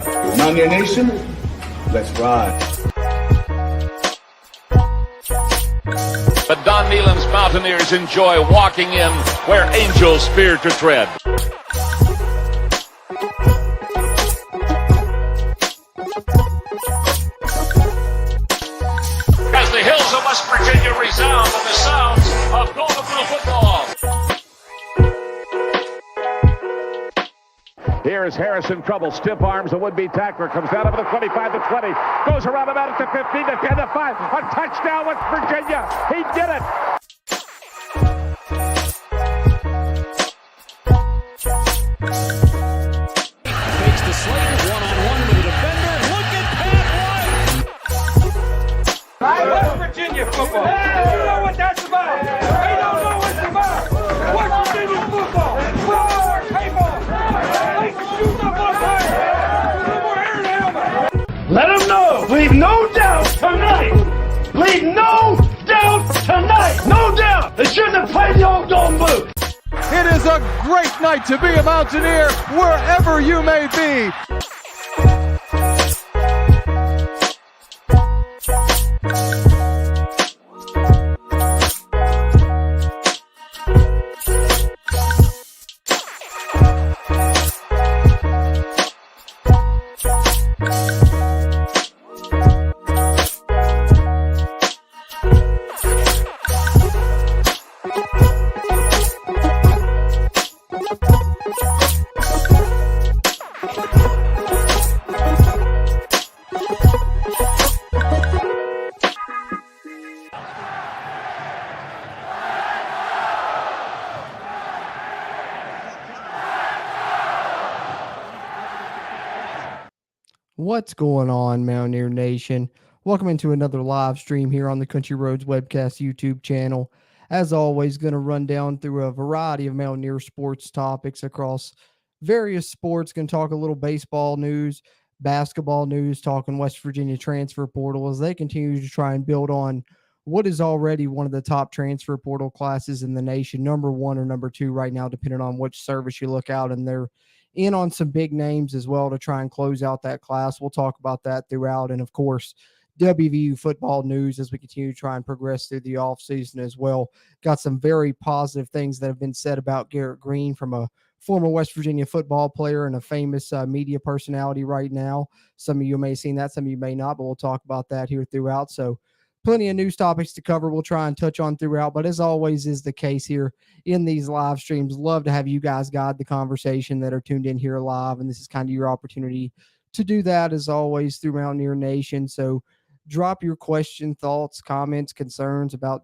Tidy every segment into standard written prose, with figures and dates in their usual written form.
Mountaineer Nation, let's ride. But Don Nealon's Mountaineers enjoy walking in where angels fear to tread. As the hills of West Virginia resound with the sounds of Golden Blue football. Here is Harris in trouble. Stiff arms, a would-be tackler. Comes down over the 25 to 20. Goes around about it to 15 to 10 to 5. A touchdown, West Virginia. He did it. Takes the Slater one-on-one with the defender. Look at Pat White. West Virginia football. They don't know what that's about. They don't know what it's about. West Virginia football. Put on our table. They can shoot up on fire. No more air and helmet. Let them know. Leave no doubt tonight. Leave no doubt tonight. No doubt. They shouldn't have played the old Golden Blue. It is a great night to be a Mountaineer wherever you may be. What's going on, Mountaineer Nation? Welcome into another live stream here on the Country Roads Webcast YouTube channel. As always, going to run down through a variety of Mountaineer sports topics across various sports. Going to talk a little baseball news, basketball news, talking West Virginia transfer portal as they continue to try and build on what is already one of the top transfer portal classes in the nation, number one or number two right now, depending on which service you look out, and they're in on some big names as well to try and close out that class. We'll talk about that throughout. And of course, WVU football news as we continue to try and progress through the offseason as well. Got some very positive things that have been said about Garrett Greene from a former West Virginia football player and a famous media personality right now. Some of you may have seen that, some of you may not, but we'll talk about that here throughout. So plenty of news topics to cover. We'll try and touch on throughout, but as always is the case here in these live streams, love to have you guys guide the conversation that are tuned in here live, and this is kind of your opportunity to do that as always through Mountaineer Nation. So drop your question, thoughts, comments, concerns about,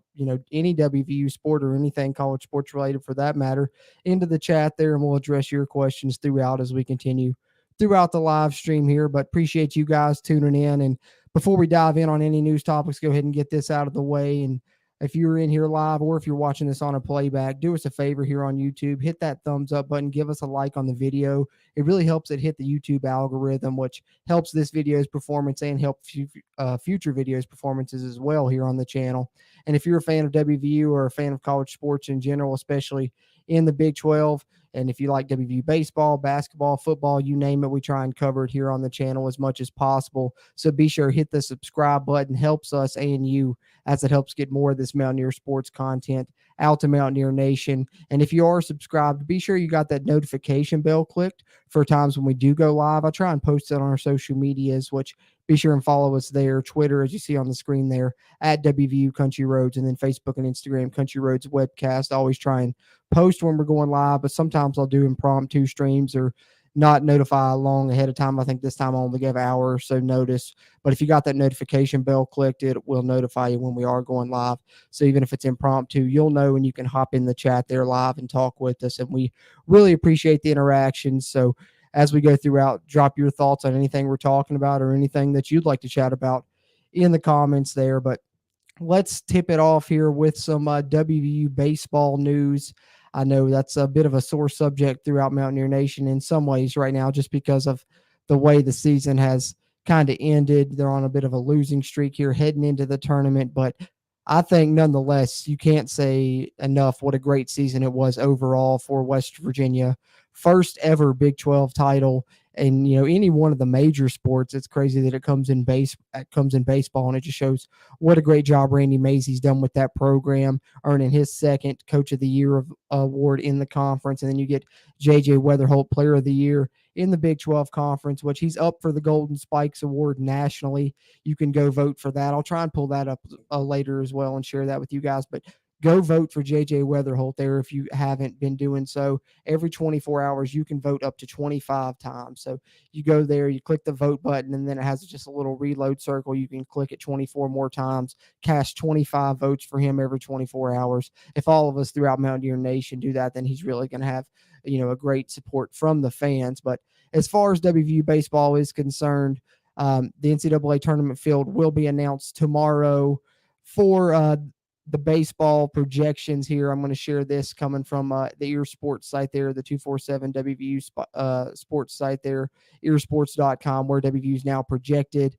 any WVU sport or anything college sports related for that matter into the chat there, and we'll address your questions throughout as we continue throughout the live stream here. But appreciate you guys tuning in. And before we dive in on any news topics, go ahead and get this out of the way. And if you're in here live or if you're watching this on a playback, do us a favor here on YouTube. Hit that thumbs up button. Give us a like on the video. It really helps it hit the YouTube algorithm, which helps this video's performance and help future videos' performances as well here on the channel. And if you're a fan of WVU or a fan of college sports in general, especially in the Big 12, and if you like WVU baseball, basketball, football, you name it, we try and cover it here on the channel as much as possible. So be sure to hit the subscribe button. Helps us and you as it helps get more of this Mountaineer sports content out to Mountaineer Nation. And if you are subscribed, be sure you got that notification bell clicked for times when we do go live. I try and post it on our social medias, which be sure and follow us there. Twitter, as you see on the screen there, at WVU Country Roads, and then Facebook and Instagram, Country Roads Webcast. I always try and post when we're going live, but sometimes I'll do impromptu streams or not notify long ahead of time. I think this time I only gave an hour or so notice. But if you got that notification bell clicked, it will notify you when we are going live. So even if it's impromptu, you'll know, and you can hop in the chat there live and talk with us. And we really appreciate the interaction. So as we go throughout, drop your thoughts on anything we're talking about or anything that you'd like to chat about in the comments there. But let's tip it off here with some WVU baseball news. I know that's a bit of a sore subject throughout Mountaineer Nation in some ways right now, just because of the way the season has kind of ended. They're on a bit of a losing streak here heading into the tournament, but I think nonetheless, you can't say enough what a great season it was overall for West Virginia. First ever Big 12 title and any one of the major sports. It's crazy that it comes in baseball, and it just shows what a great job Randy Mazey's done with that program, earning his second Coach of the Year award in the conference. And then you get JJ Weatherholt Player of the Year in the Big 12 Conference, which he's up for the Golden Spikes Award nationally. You can go vote for that. I'll try and pull that up later as well and share that with you guys. But go vote for JJ Weatherholt there if you haven't been doing so. Every 24 hours, you can vote up to 25 times. So you go there, you click the vote button, and then it has just a little reload circle. You can click it 24 more times, cast 25 votes for him every 24 hours. If all of us throughout Mountaineer Nation do that, then he's really going to have a great support from the fans. But as far as WVU baseball is concerned, the NCAA tournament field will be announced tomorrow. For the baseball projections here, I'm going to share this coming from the Ear Sports site there, the 247 WVU sports site there, earsports.com, where WVU is now projected,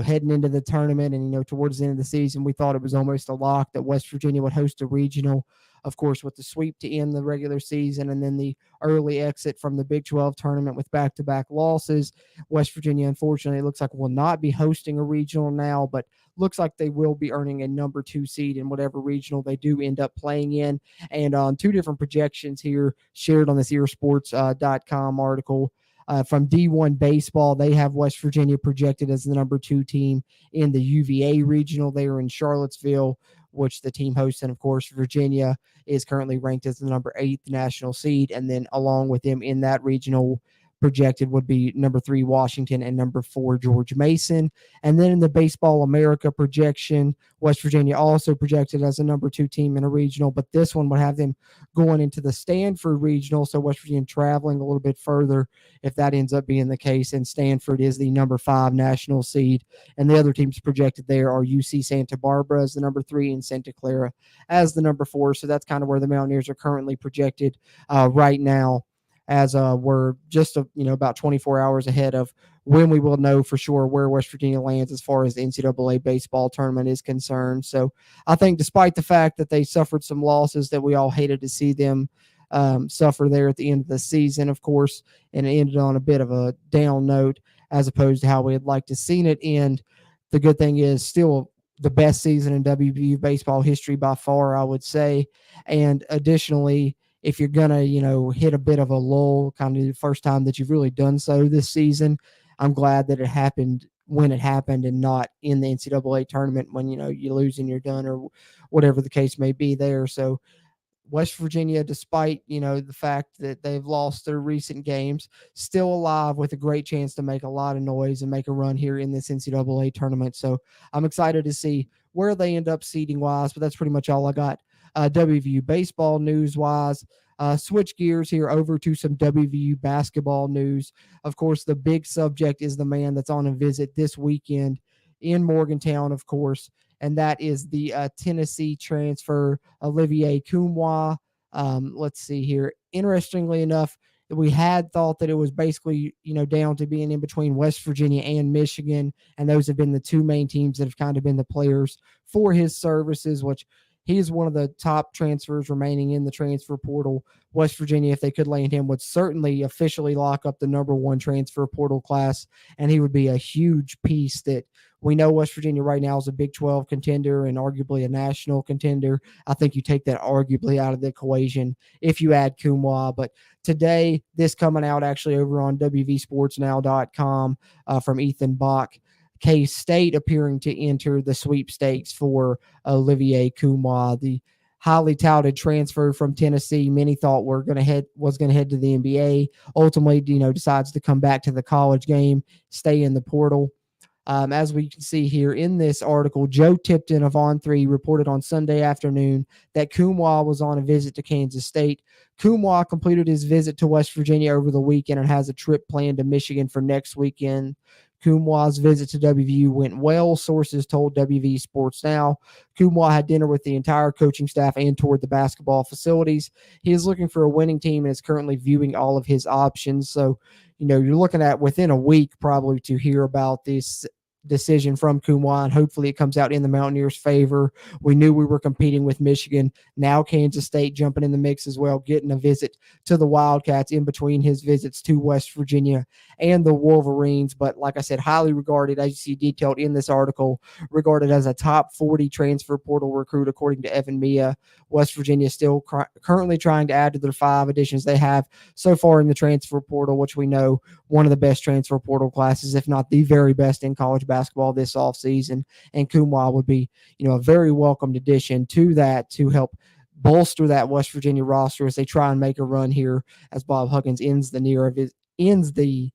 heading into the tournament. And, towards the end of the season, we thought it was almost a lock that West Virginia would host a regional, of course, with the sweep to end the regular season and then the early exit from the Big 12 tournament with back-to-back losses. West Virginia, unfortunately, it looks like will not be hosting a regional now, but looks like they will be earning a number 2 seed in whatever regional they do end up playing in. And on 2 different projections here shared on this earsports.com article from D1 Baseball, they have West Virginia projected as the number 2 team in the UVA regional. They are in Charlottesville, which the team hosts. And of course, Virginia is currently ranked as the number 8 national seed. And then along with them in that regional projected would be number 3 Washington and number 4 George Mason. And then in the Baseball America projection, West Virginia also projected as a number 2 team in a regional, but this one would have them going into the Stanford regional. So West Virginia traveling a little bit further if that ends up being the case. And Stanford is the number 5 national seed. And the other teams projected there are UC Santa Barbara as the number 3 and Santa Clara as the number 4. So that's kind of where the Mountaineers are currently projected right now, as we're just about 24 hours ahead of when we will know for sure where West Virginia lands as far as the NCAA baseball tournament is concerned. So I think despite the fact that they suffered some losses that we all hated to see them suffer there at the end of the season, of course, and it ended on a bit of a down note as opposed to how we had liked to seen it end. The good thing is still the best season in WVU baseball history by far, I would say. And additionally, if you're going to, hit a bit of a lull, kind of the first time that you've really done so this season, I'm glad that it happened when it happened and not in the NCAA tournament when, you lose and you're done or whatever the case may be there. So West Virginia, despite, the fact that they've lost their recent games, still alive with a great chance to make a lot of noise and make a run here in this NCAA tournament. So I'm excited to see where they end up seeding wise, but that's pretty much all I got. WVU baseball news wise. Switch gears here over to some WVU basketball news. Of course, the big subject is the man that's on a visit this weekend in Morgantown, of course, and that is the Tennessee transfer, Olivier Kumwa. Let's see here. Interestingly enough, we had thought that it was basically, down to being in between West Virginia and Michigan, and those have been the 2 main teams that have kind of been the players for his services, which he is one of the top transfers remaining in the transfer portal. West Virginia, if they could land him, would certainly officially lock up the number 1 transfer portal class, and he would be a huge piece that we know West Virginia right now is a Big 12 contender and arguably a national contender. I think you take that arguably out of the equation if you add Kumwa. But today, this coming out actually over on WVSportsNow.com from Ethan Bach, K-State appearing to enter the sweepstakes for Olivier Kumwa, the highly touted transfer from Tennessee. Many thought was going to head to the NBA. Ultimately, decides to come back to the college game, stay in the portal. As we can see here in this article, Joe Tipton of On3 reported on Sunday afternoon that Kumwa was on a visit to Kansas State. Kumwa completed his visit to West Virginia over the weekend and has a trip planned to Michigan for next weekend. Kumwa's visit to WVU went well, sources told WV Sports Now. Kumwa had dinner with the entire coaching staff and toured the basketball facilities. He is looking for a winning team and is currently viewing all of his options. So, you're looking at within a week probably to hear about this decision from Kumwa, and hopefully it comes out in the Mountaineers' favor. We knew we were competing with Michigan. Now Kansas State jumping in the mix as well, getting a visit to the Wildcats in between his visits to West Virginia and the Wolverines. But like I said, highly regarded, as you see detailed in this article, regarded as a top 40 transfer portal recruit, according to Evan Mia. West Virginia still currently trying to add to their 5 additions they have so far in the transfer portal, which we know one of the best transfer portal classes, if not the very best in college basketball this offseason. And Kumwa would be, a very welcomed addition to that to help bolster that West Virginia roster as they try and make a run here as Bob Huggins nears the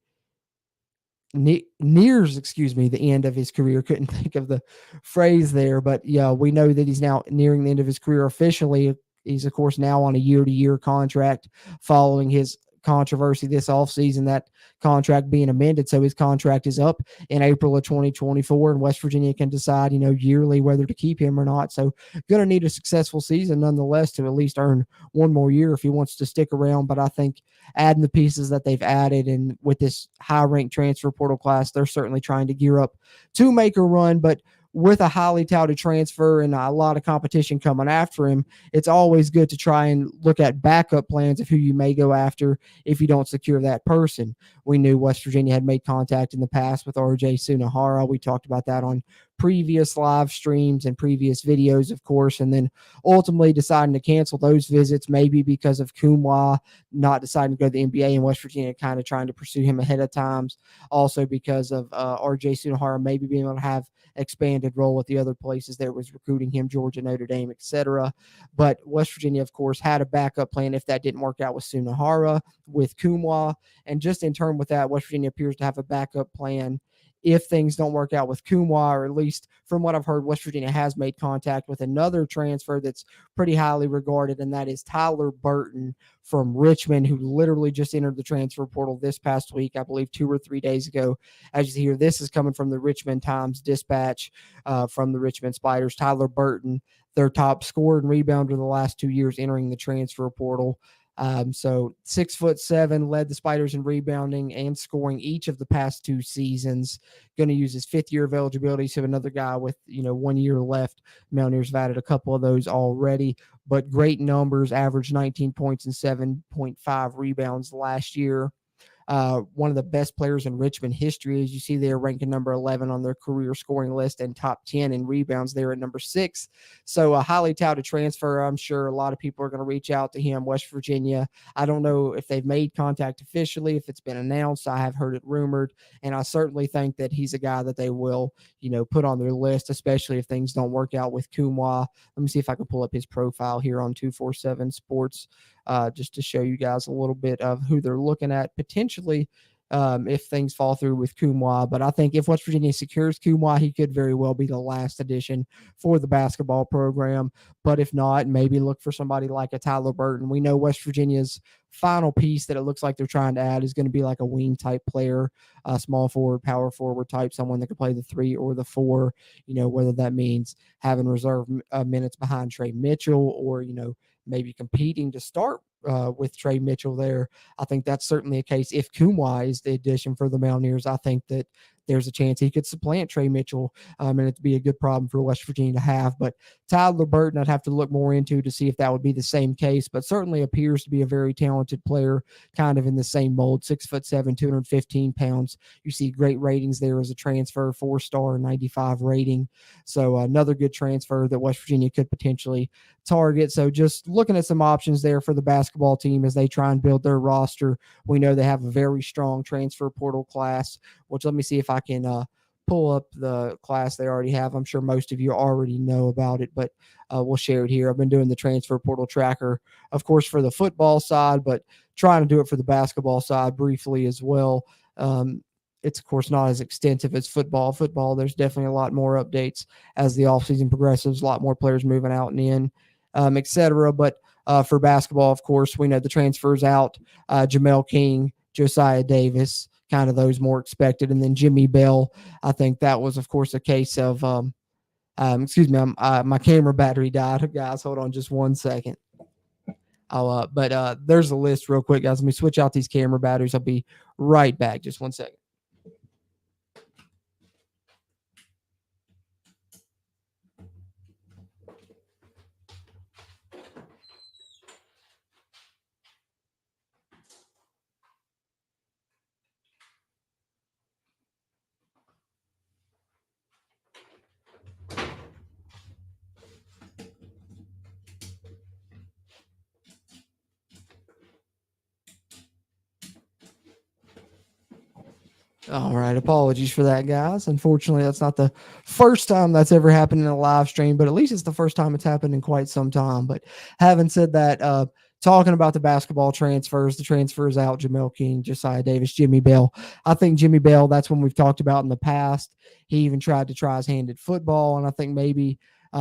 end of his career. Couldn't think of the phrase there, but yeah, we know that he's now nearing the end of his career officially. He's of course now on a year-to-year contract following his controversy this offseason, that contract being amended. So his contract is up in April of 2024, and West Virginia can decide, yearly whether to keep him or not. So going to need a successful season nonetheless to at least earn one more year if he wants to stick around. But I think adding the pieces that they've added and with this high-ranked transfer portal class, they're certainly trying to gear up to make a run. But with a highly touted transfer and a lot of competition coming after him, it's always good to try and look at backup plans of who you may go after if you don't secure that person. We knew West Virginia had made contact in the past with RJ Sunahara. We talked about that on previous live streams and previous videos, of course, and then ultimately deciding to cancel those visits, maybe because of Kumwa not deciding to go to the NBA and West Virginia kind of trying to pursue him ahead of times. Also because of RJ Sunahara maybe being able to have expanded role at the other places that was recruiting him, Georgia, Notre Dame, etc. But West Virginia, of course, had a backup plan if that didn't work out with Sunahara, with Kumwa, and just in turn with that, West Virginia appears to have a backup plan if things don't work out with Kumwa, or at least from what I've heard, West Virginia has made contact with another transfer that's pretty highly regarded, and that is Tyler Burton from Richmond, who literally just entered the transfer portal this past week, I believe 2 or 3 days ago. As you see here, this is coming from the Richmond Times-Dispatch from the Richmond Spiders. Tyler Burton, their top scorer and rebounder the last 2 years, entering the transfer portal. So 6'7", led the Spiders in rebounding and scoring each of the past 2 seasons. Going to use his 5th year of eligibility. So another guy with 1 year left. Mountaineers have added a couple of those already, but great numbers. Averaged 19 points and 7.5 rebounds last year. One of the best players in Richmond history, as you see there, ranking number 11 on their career scoring list and top 10 in rebounds there at number 6. So a highly touted transfer. I'm sure a lot of people are going to reach out to him. West Virginia, I don't know if they've made contact officially, if it's been announced. I have heard it rumored, and I certainly think that he's a guy that they will, put on their list, especially if things don't work out with Kumwa. Let me see if I can pull up his profile here on 247 Sports. Just to show you guys a little bit of who they're looking at potentially if things fall through with Kumwa. But I think if West Virginia secures Kumwa, he could very well be the last addition for the basketball program. But if not, maybe look for somebody like a Tyler Burton. We know West Virginia's final piece that it looks like they're trying to add is going to be like a wing type player, a small forward, power forward type, someone that can play the 3 or the 4, whether that means having reserve minutes behind Trey Mitchell or, maybe competing to start with Trey Mitchell there. I think that's certainly a case. If Kumwa is the addition for the Mountaineers, I think that there's a chance he could supplant Trey Mitchell, and it'd be a good problem for West Virginia to have. But Tyler Burton, I'd have to look more into to see if that would be the same case, but certainly appears to be a very talented player, kind of in the same mold, 6'7", 215 pounds. You see great ratings there as a transfer, 4-star, 95 rating. So another good transfer that West Virginia could potentially target. So just looking at some options there for the basketball team as they try and build their roster. We know they have a very strong transfer portal class, which let me see if I can pull up the class they already have. I'm sure most of you already know about it, but we'll share it here. I've been doing the transfer portal tracker, of course, for the football side, but trying to do it for the basketball side briefly as well. It's, of course, not as extensive as football. Football, there's definitely a lot more updates as the offseason progresses, a lot more players moving out and in, etc. But for basketball, of course, we know the transfers out. Jamel King, Josiah Davis, kind of those more expected. And then Jimmy Bell, I think that was, of course, a case of, my camera battery died. Guys, hold on just 1 second. But there's a list real quick, guys. Let me switch out these camera batteries. I'll be right back. Just 1 second. All right. Apologies for that, guys. Unfortunately, that's not the first time that's ever happened in a live stream, but at least it's the first time it's happened in quite some time. But having said that, talking about the basketball transfers, the transfers out, Jamel King, Josiah Davis, Jimmy Bell. I think Jimmy Bell, that's one we've talked about in the past. He even tried to try his hand at football, and I think maybe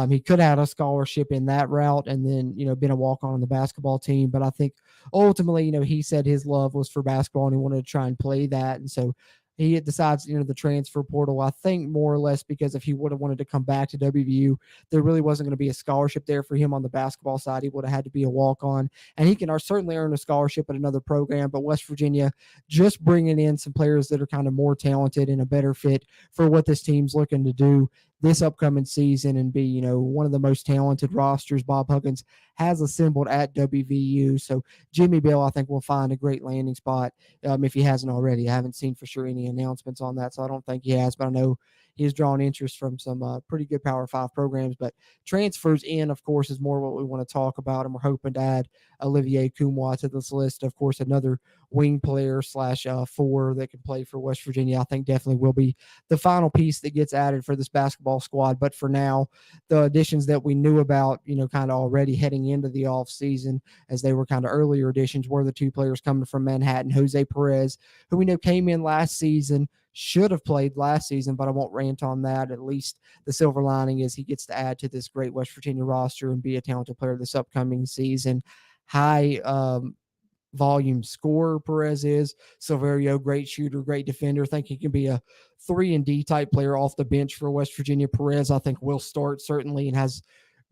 he could have had a scholarship in that route and then, been a walk on the basketball team. But I think ultimately, he said his love was for basketball and he wanted to try and play that. And so he decides, the transfer portal, I think more or less because if he would have wanted to come back to WVU, there really wasn't going to be a scholarship there for him on the basketball side. He would have had to be a walk on, and he can certainly earn a scholarship at another program. But West Virginia just bringing in some players that are kind of more talented and a better fit for what this team's looking to do this upcoming season and be, one of the most talented rosters Bob Huggins has assembled at WVU. So Jimmy Bell, I think, will find a great landing spot if he hasn't already. I haven't seen for sure any announcements on that, so I don't think he has, but I know he's drawn interest from some pretty good Power 5 programs. But transfers in, of course, is more what we want to talk about, and we're hoping to add Olivier Kumwa to this list. Of course, another wing player / four that can play for West Virginia. I think definitely will be the final piece that gets added for this basketball squad. But for now, the additions that we knew about, kind of already heading into the off season, as they were kind of earlier additions, were the two players coming from Manhattan, Jose Perez, who we know came in last season, should have played last season, but I won't rant on that. At least the silver lining is he gets to add to this great West Virginia roster and be a talented player this upcoming season. High volume scorer Perez is. Silverio, great shooter, great defender. I think he can be a 3-and-D type player off the bench for West Virginia. Perez, I think, will start certainly and has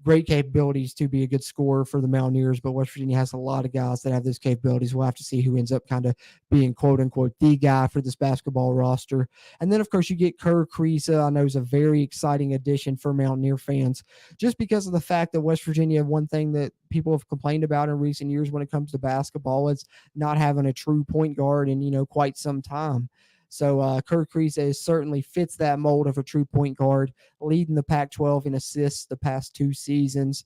great capabilities to be a good scorer for the Mountaineers, but West Virginia has a lot of guys that have those capabilities. We'll have to see who ends up kind of being quote unquote the guy for this basketball roster. And then, of course, you get Kerr Kriisa. I know is a very exciting addition for Mountaineer fans just because of the fact that West Virginia, one thing that people have complained about in recent years when it comes to basketball is not having a true point guard in, quite some time. So Kerr Kriisa certainly fits that mold of a true point guard, leading the Pac-12 in assists the past 2 seasons.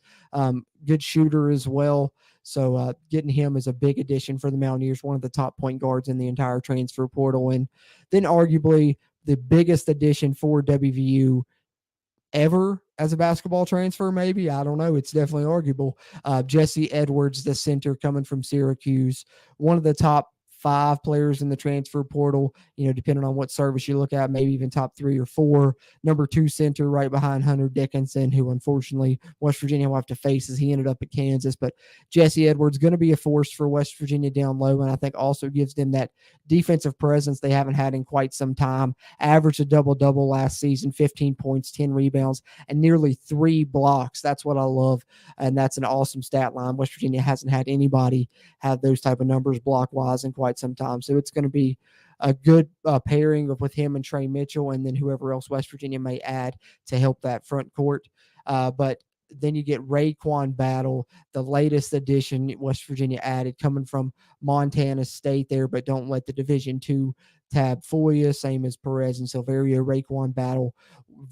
Good shooter as well. So getting him is a big addition for the Mountaineers, one of the top point guards in the entire transfer portal. And then arguably the biggest addition for WVU ever as a basketball transfer, maybe. I don't know. It's definitely arguable. Jesse Edwards, the center coming from Syracuse, one of the top 5 players in the transfer portal, depending on what service you look at, maybe even top 3 or 4. Number 2 center right behind Hunter Dickinson, who unfortunately West Virginia will have to face as he ended up at Kansas. But Jesse Edwards going to be a force for West Virginia down low, and I think also gives them that defensive presence they haven't had in quite some time. Averaged a double-double last season, 15 points, 10 rebounds, and nearly 3 blocks. That's what I love, and that's an awesome stat line. West Virginia hasn't had anybody have those type of numbers block-wise in quite some time. So it's going to be a good pairing with him and Trey Mitchell, and then whoever else West Virginia may add to help that front court. But then you get Raekwon Battle, the latest addition West Virginia added, coming from Montana State there, but don't let the Division II tab fool you. Same as Perez and Silverio. Raekwon Battle,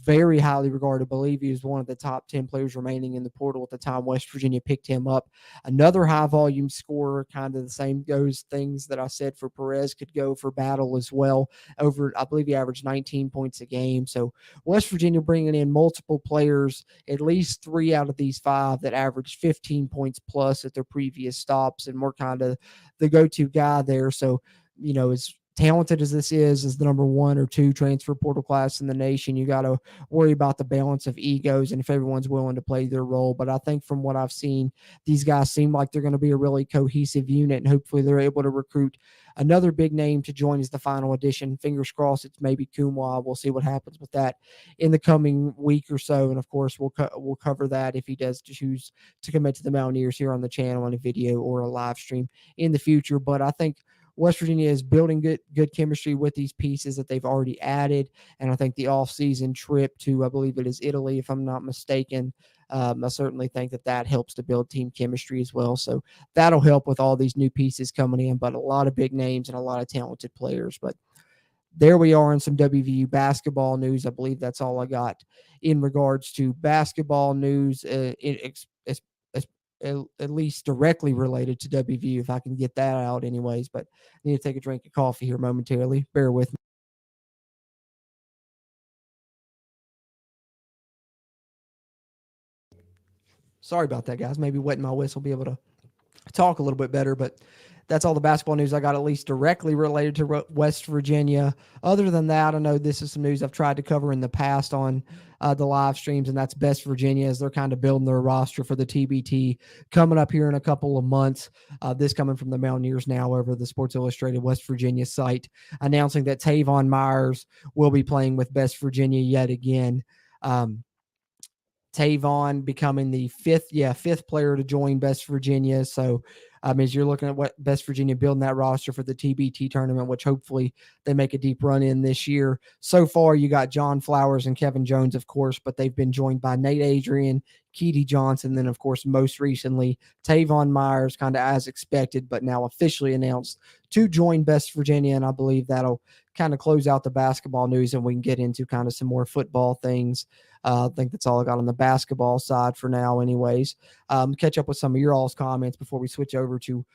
very highly regarded. I believe he was one of the top 10 players remaining in the portal at the time West Virginia picked him up. Another high volume scorer, kind of the same goes things that I said for Perez could go for Battle as well. I believe he averaged 19 points a game. So West Virginia bringing in multiple players, at least 3 out of these 5 that averaged 15 points plus at their previous stops, and we're kind of the go-to guy there. So, as talented as this is the number 1 or 2 transfer portal class in the nation, you got to worry about the balance of egos and if everyone's willing to play their role. But I think from what I've seen, these guys seem like they're going to be a really cohesive unit, and hopefully they're able to recruit another big name to join as the final addition. Fingers crossed it's maybe Kumwa. We'll see what happens with that in the coming week or so. And of course, we'll cover that if he does choose to commit to the Mountaineers here on the channel in a video or a live stream in the future. But I think West Virginia is building good chemistry with these pieces that they've already added. And I think the off-season trip to, I believe it is Italy, if I'm not mistaken, I certainly think that helps to build team chemistry as well. So that'll help with all these new pieces coming in, but a lot of big names and a lot of talented players. But there we are in some WVU basketball news. I believe that's all I got in regards to basketball news, at least directly related to WVU, if I can get that out anyways. But I need to take a drink of coffee here momentarily. Bear with me. Sorry about that, guys. Maybe wetting my whistle, be able to talk a little bit better, but that's all the basketball news I got, at least directly related to West Virginia. Other than that, I know this is some news I've tried to cover in the past on the live streams, and that's West Virginia as they're kind of building their roster for the TBT coming up here in a couple of months. This coming from the Mountaineers now over the Sports Illustrated West Virginia site, announcing that Tavon Myers will be playing with West Virginia yet again. Tavon becoming the fifth player to join West Virginia. So as you're looking at what West Virginia building that roster for the TBT tournament, which hopefully they make a deep run in this year. So far, you got John Flowers and Kevin Jones, of course, but they've been joined by Nate Adrian, Keedy Johnson, then, of course, most recently, Tavon Myers, kind of as expected, but now officially announced to join West Virginia, and I believe that'll kind of close out the basketball news, and we can get into kind of some more football things. I think that's all I got on the basketball side for now anyways. Catch up with some of your all's comments before we switch over to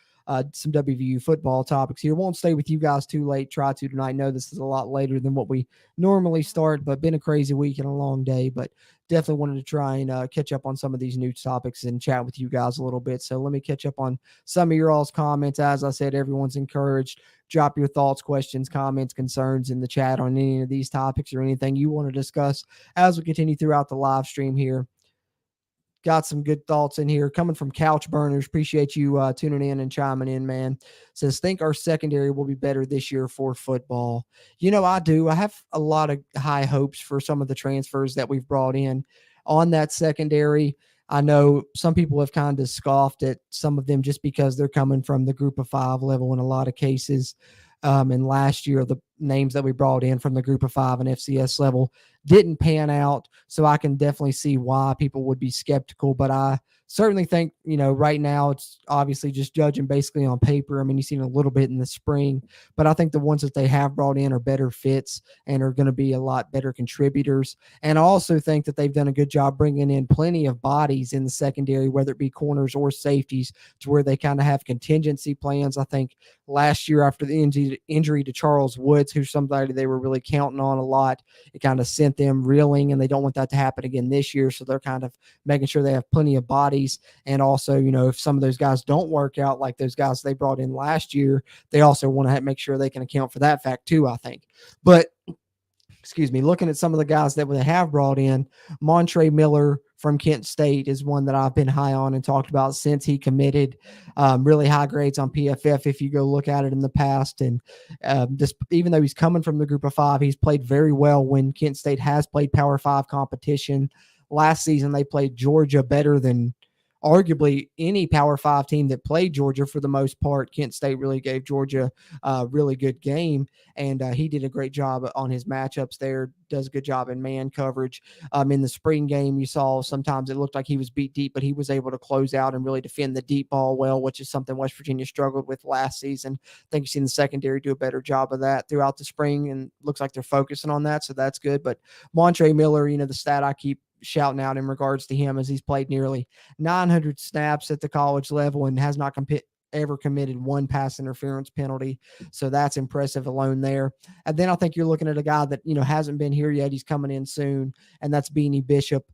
some WVU football topics here. Won't stay with you guys too late. Try to tonight. Know this is a lot later than what we normally start, but been a crazy week and a long day, but definitely wanted to try and catch up on some of these news topics and chat with you guys a little bit. So let me catch up on some of your all's comments. As I said, everyone's encouraged. Drop your thoughts, questions, comments, concerns in the chat on any of these topics or anything you want to discuss as we continue throughout the live stream here. Got some good thoughts in here coming from Couch Burners. Appreciate you tuning in and chiming in, man. Says, think our secondary will be better this year for football. I do. I have a lot of high hopes for some of the transfers that we've brought in on that secondary. I know some people have kind of scoffed at some of them just because they're coming from the group of 5 level in a lot of cases. And last year, the names that we brought in from the group of 5 and FCS level didn't pan out. So I can definitely see why people would be skeptical. But I certainly think, right now it's obviously just judging basically on paper. I mean, you've seen a little bit in the spring, but I think the ones that they have brought in are better fits and are going to be a lot better contributors. And I also think that they've done a good job bringing in plenty of bodies in the secondary, whether it be corners or safeties, to where they kind of have contingency plans. I think last year after the injury to Charles Woods, who's somebody they were really counting on a lot, it kind of sent them reeling, and they don't want that to happen again this year. So they're kind of making sure they have plenty of bodies. And also, if some of those guys don't work out like those guys they brought in last year, they also want to make sure they can account for that fact too, I think. But looking at some of the guys that they have brought in, Montre Miller from Kent State is one that I've been high on and talked about since he committed. Really high grades on PFF if you go look at it in the past. And just even though he's coming from the group of 5, he's played very well when Kent State has played Power 5 competition. Last season, they played Georgia better than arguably any Power 5 team that played Georgia for the most part. Kent State really gave Georgia a really good game, and he did a great job on his matchups there, does a good job in man coverage. In the spring game, you saw sometimes it looked like he was beat deep, but he was able to close out and really defend the deep ball well, which is something West Virginia struggled with last season. I think you've seen the secondary do a better job of that throughout the spring, and looks like they're focusing on that, so that's good. But Montre Miller, the stat I keep shouting out in regards to him as he's played nearly 900 snaps at the college level and has not ever committed one pass interference penalty. So that's impressive alone there. And then I think you're looking at a guy that, hasn't been here yet. He's coming in soon, and that's Beanie Bishop.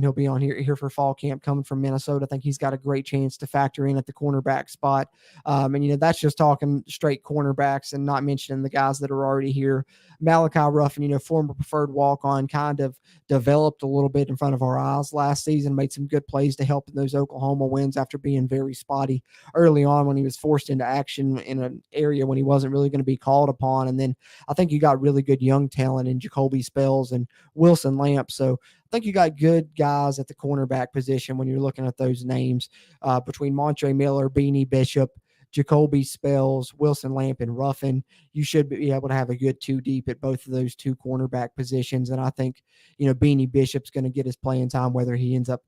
He'll be on here for fall camp coming from Minnesota. I think he's got a great chance to factor in at the cornerback spot. And that's just talking straight cornerbacks and not mentioning the guys that are already here. Malachi Ruffin, former preferred walk-on, kind of developed a little bit in front of our eyes last season, made some good plays to help in those Oklahoma wins after being very spotty early on when he was forced into action in an area when he wasn't really going to be called upon. And then I think you got really good young talent in Jacoby Spells and Wilson Lamp. So I think you got good guys at the cornerback position when you're looking at those names between Montre Miller, Beanie Bishop, Jacoby Spells, Wilson Lamp, and Ruffin. You should be able to have a good 2 deep at both of those 2 cornerback positions. And I think, Beanie Bishop's going to get his playing time, whether he ends up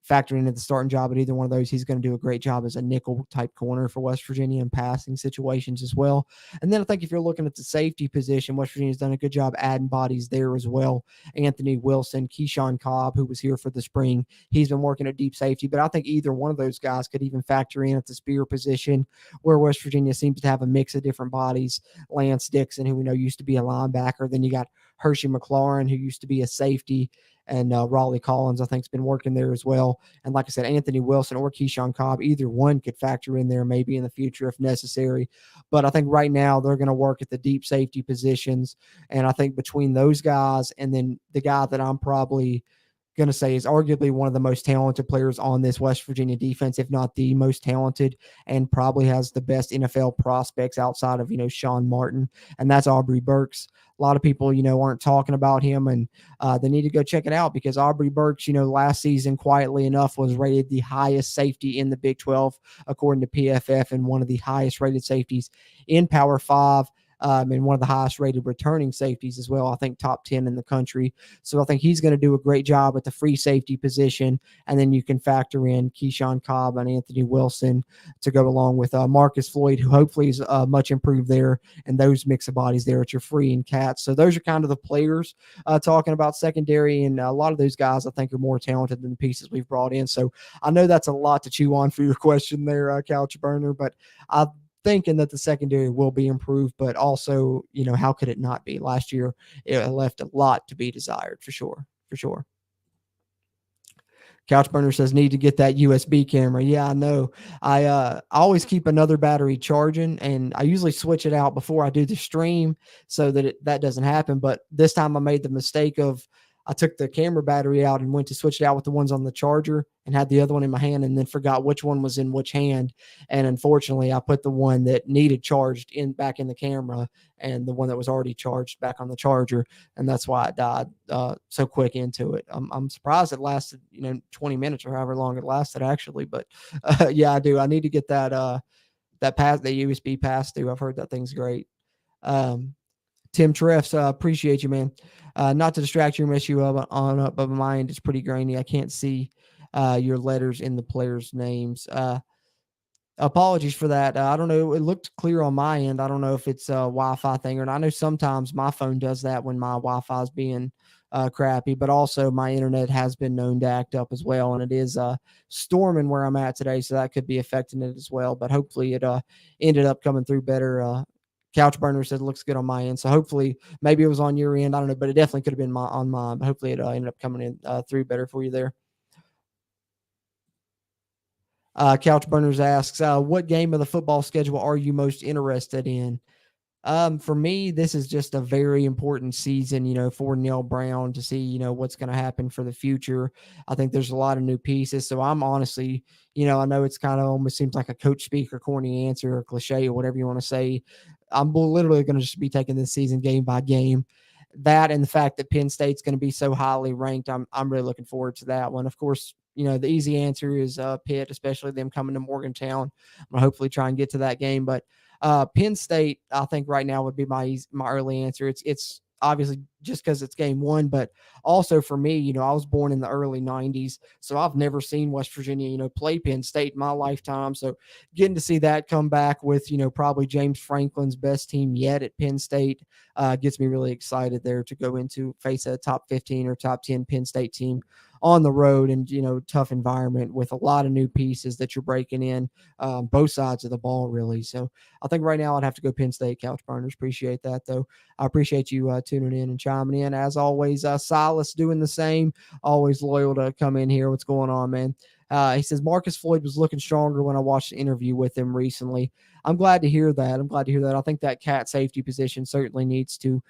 factoring into the starting job at either one of those. He's going to do a great job as a nickel type corner for West Virginia in passing situations as well. And then I think if you're looking at the safety position, West Virginia's done a good job adding bodies there as well. Anthony Wilson, Keyshawn Cobb, who was here for the spring, he's been working at deep safety, but I think either one of those guys could even factor in at the spear position, where West Virginia seems to have a mix of different bodies. Lance Dixon, who we know used to be a linebacker. Then you got Hershey McLaurin, who used to be a safety. And Raleigh Collins, I think, has been working there as well. And like I said, Anthony Wilson or Keyshawn Cobb, either one could factor in there maybe in the future if necessary. But I think right now they're going to work at the deep safety positions. And I think between those guys and then the guy that I'm probably going to say is arguably one of the most talented players on this West Virginia defense, if not the most talented, and probably has the best NFL prospects outside of, Sean Martin, and that's Aubrey Burks. A lot of people, aren't talking about him, and they need to go check it out because Aubrey Burks, last season, quietly enough, was rated the highest safety in the Big 12, according to PFF, and one of the highest rated safeties in Power 5. And one of the highest rated returning safeties as well. I think top 10 in the country. So I think he's going to do a great job at the free safety position. And then you can factor in Keyshawn Cobb and Anthony Wilson to go along with Marcus Floyd, who hopefully is much improved there. And those mix of bodies there at your free and cats. So those are kind of the players talking about secondary. And a lot of those guys I think are more talented than the pieces we've brought in. So I know that's a lot to chew on for your question there, Couch Burner, but I thinking that the secondary will be improved, but also, how could it not be? Last year, it left a lot to be desired, for sure. Couchburner says, need to get that USB camera. Yeah, I know. I always keep another battery charging, and I usually switch it out before I do the stream so that that doesn't happen. But this time I made the mistake of I took the camera battery out and went to switch it out with the ones on the charger and had the other one in my hand and then forgot which one was in which hand. And unfortunately, I put the one that needed charged back in the camera and the one that was already charged back on the charger. And that's why it died so quick into it. I'm surprised it lasted, 20 minutes or however long it lasted actually. But yeah, I do. I need to get that USB pass through. I've heard that thing's great. Tim Treffs, appreciate you, man. Not to distract you or mess you up but my end, it's pretty grainy. I can't see your letters in the players' names. Apologies for that. I don't know. It looked clear on my end. I don't know if it's a Wi-Fi thing or not. I know sometimes my phone does that when my Wi-Fi is being crappy, but also my internet has been known to act up as well. And it is storming where I'm at today, so that could be affecting it as well. But hopefully it ended up coming through better. Couch Burner said it looks good on my end. So hopefully maybe it was on your end. I don't know, but it definitely could have been on mine. But hopefully it ended up coming in through better for you there. Couch Burners asks, what game of the football schedule are you most interested in? For me, this is just a very important season, for Neil Brown to see, what's going to happen for the future. I think there's a lot of new pieces. So I'm honestly, I know it's kind of almost seems like a coach speak or corny answer or cliche or whatever you want to say. I'm literally going to just be taking this season game by game. That and the fact that Penn State's going to be so highly ranked, I'm really looking forward to that one. Of course, the easy answer is Pitt, especially them coming to Morgantown. I'm going to hopefully try and get to that game. But Penn State, I think right now would be my early answer. It's obviously just because it's game one, but also for me, I was born in the early 90s, so I've never seen West Virginia, play Penn State in my lifetime. So getting to see that come back with, probably James Franklin's best team yet at Penn State gets me really excited there to go into face a top 15 or top 10 Penn State team on the road and, tough environment with a lot of new pieces that you're breaking in both sides of the ball, really. So I think right now I'd have to go Penn State. Couch Burners. Appreciate that, though. I appreciate you tuning in and chiming in. As always, Silas doing the same. Always loyal to come in here. What's going on, man? He says, Marcus Floyd was looking stronger when I watched the interview with him recently. I'm glad to hear that. I think that cat safety position certainly needs to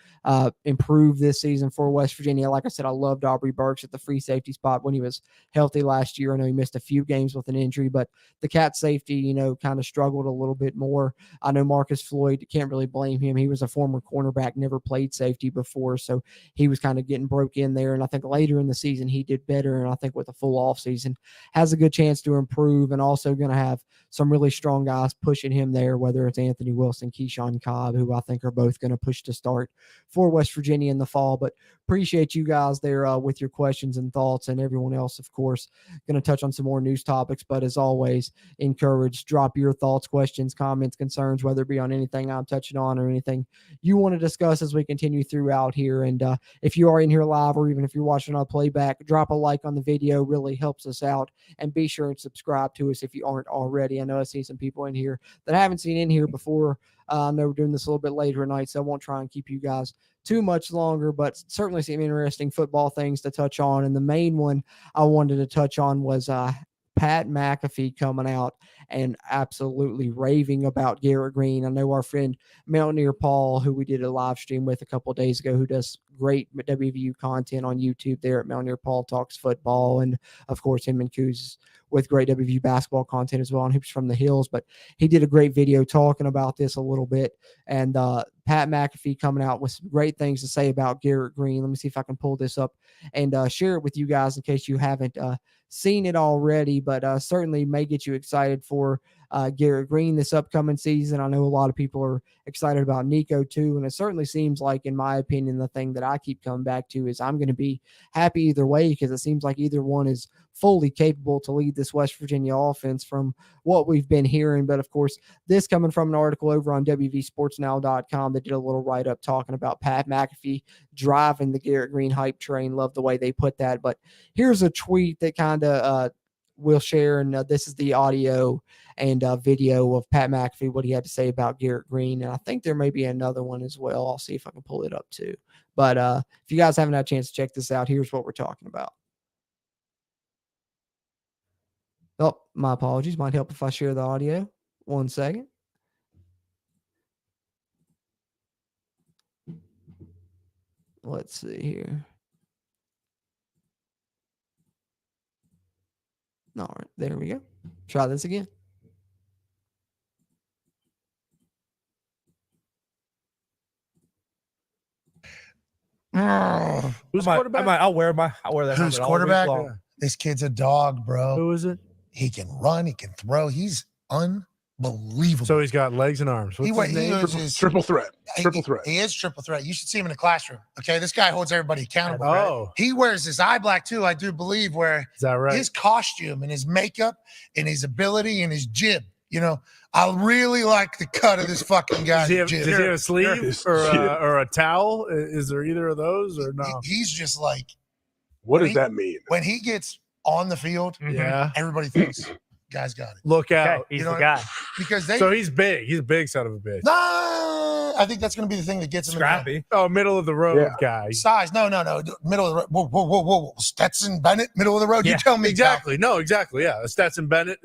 improve this season for West Virginia. Like I said, I loved Aubrey Burks at the free safety spot when he was healthy last year. I know he missed a few games with an injury, but the cat safety, kind of struggled a little bit more. I know Marcus Floyd, can't really blame him. He was a former cornerback, never played safety before, so he was kind of getting broke in there. And I think later in the season, he did better. And I think with a full off season, has a good chance to improve and also going to have some really strong guys pushing him there, whether it's Anthony Wilson, Keyshawn Cobb, who I think are both going to push to start for West Virginia in the fall. But appreciate you guys there with your questions and thoughts, and everyone else, of course, going to touch on some more news topics. But as always, encourage, drop your thoughts, questions, comments, concerns, whether it be on anything I'm touching on or anything you want to discuss as we continue throughout here. And if you are in here live or even if you're watching on playback, drop a like on the video, really helps us out. And be sure and subscribe to us if you aren't already. I know I see some people in here that haven't haven't seen in here before. I know we're doing this a little bit later at night, so I won't try and keep you guys too much longer, but certainly some interesting football things to touch on. And the main one I wanted to touch on was Pat McAfee coming out and absolutely raving about Garrett Greene. I know our friend Mountaineer Paul, who we did a live stream with a couple of days ago, who does great WVU content on YouTube there at Mountaineer Paul Talks Football. And of course, him and Coos with great WVU basketball content as well. And he's from the Hills, but he did a great video talking about this a little bit. And Pat McAfee coming out with some great things to say about Garrett Greene. Let me see if I can pull this up and share it with you guys in case you haven't seen it already, but certainly may get you excited for Garrett Greene this upcoming season. I know a lot of people are excited about Nico too, and it certainly seems like, in my opinion, the thing that I keep coming back to is I'm going to be happy either way, because it seems like either one is fully capable to lead this West Virginia offense from what we've been hearing. But of course, this coming from an article over on WVSportsNow.com that did a little write-up talking about Pat McAfee driving the Garrett Greene hype train. Love the way they put that. But here's a tweet that kind of we'll share, and this is the audio and video of Pat McAfee, what he had to say about Garrett Greene. And I think there may be another one as well. I'll see if I can pull it up too. But if you guys haven't had a chance to check this out, here's what we're talking about. Oh, my apologies. Might help if I share the audio. 1 second. Let's see here. All right, there we go. Try this again. Who's quarterback? I'll wear that. Who's quarterback? This kid's a dog, bro. Who is it? He can run. He can throw. He's unbelievable. So he's got legs and arms. What's his name? Triple threat. Triple threat. He is triple threat. You should see him in the classroom. Okay, this guy holds everybody accountable. Oh, He wears his eye black too, I do believe, where is that right? his costume and his makeup and his ability and his jib. You know, I really like the cut of this fucking guy's Does he jib. have a sleeve or a towel? Is there either of those or no? He's just like, What does that mean? when he gets on the field, Yeah. everybody thinks, guy's got it. Look out. He's You know the guy. Because they So he's big. He's a big son of a bitch. Nah, I think that's going to be the thing that gets him Scrappy. Oh, middle of the road guy. size. No. Middle of the road. Whoa. Stetson Bennett, middle of the road. Yeah, You tell me. exactly. No, exactly. Yeah. Stetson Bennett,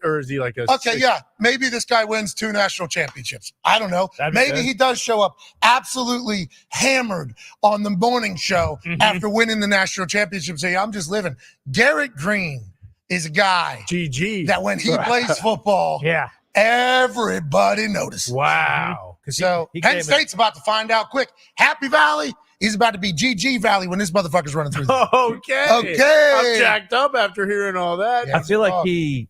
or is he like a Okay, yeah. Maybe this guy wins 2 national championships. I don't know. That'd be Maybe good. he does show up absolutely hammered on the morning show after winning the national championship. Say, I'm just living. Garrett Greene is a guy GG? that when he plays football, Yeah. everybody notices. Wow. So Penn State's about to find out quick. Happy Valley, he's about to be GG Valley when this motherfucker's running through there. Okay. Okay. I'm jacked up after hearing all that. Yeah. I feel like he,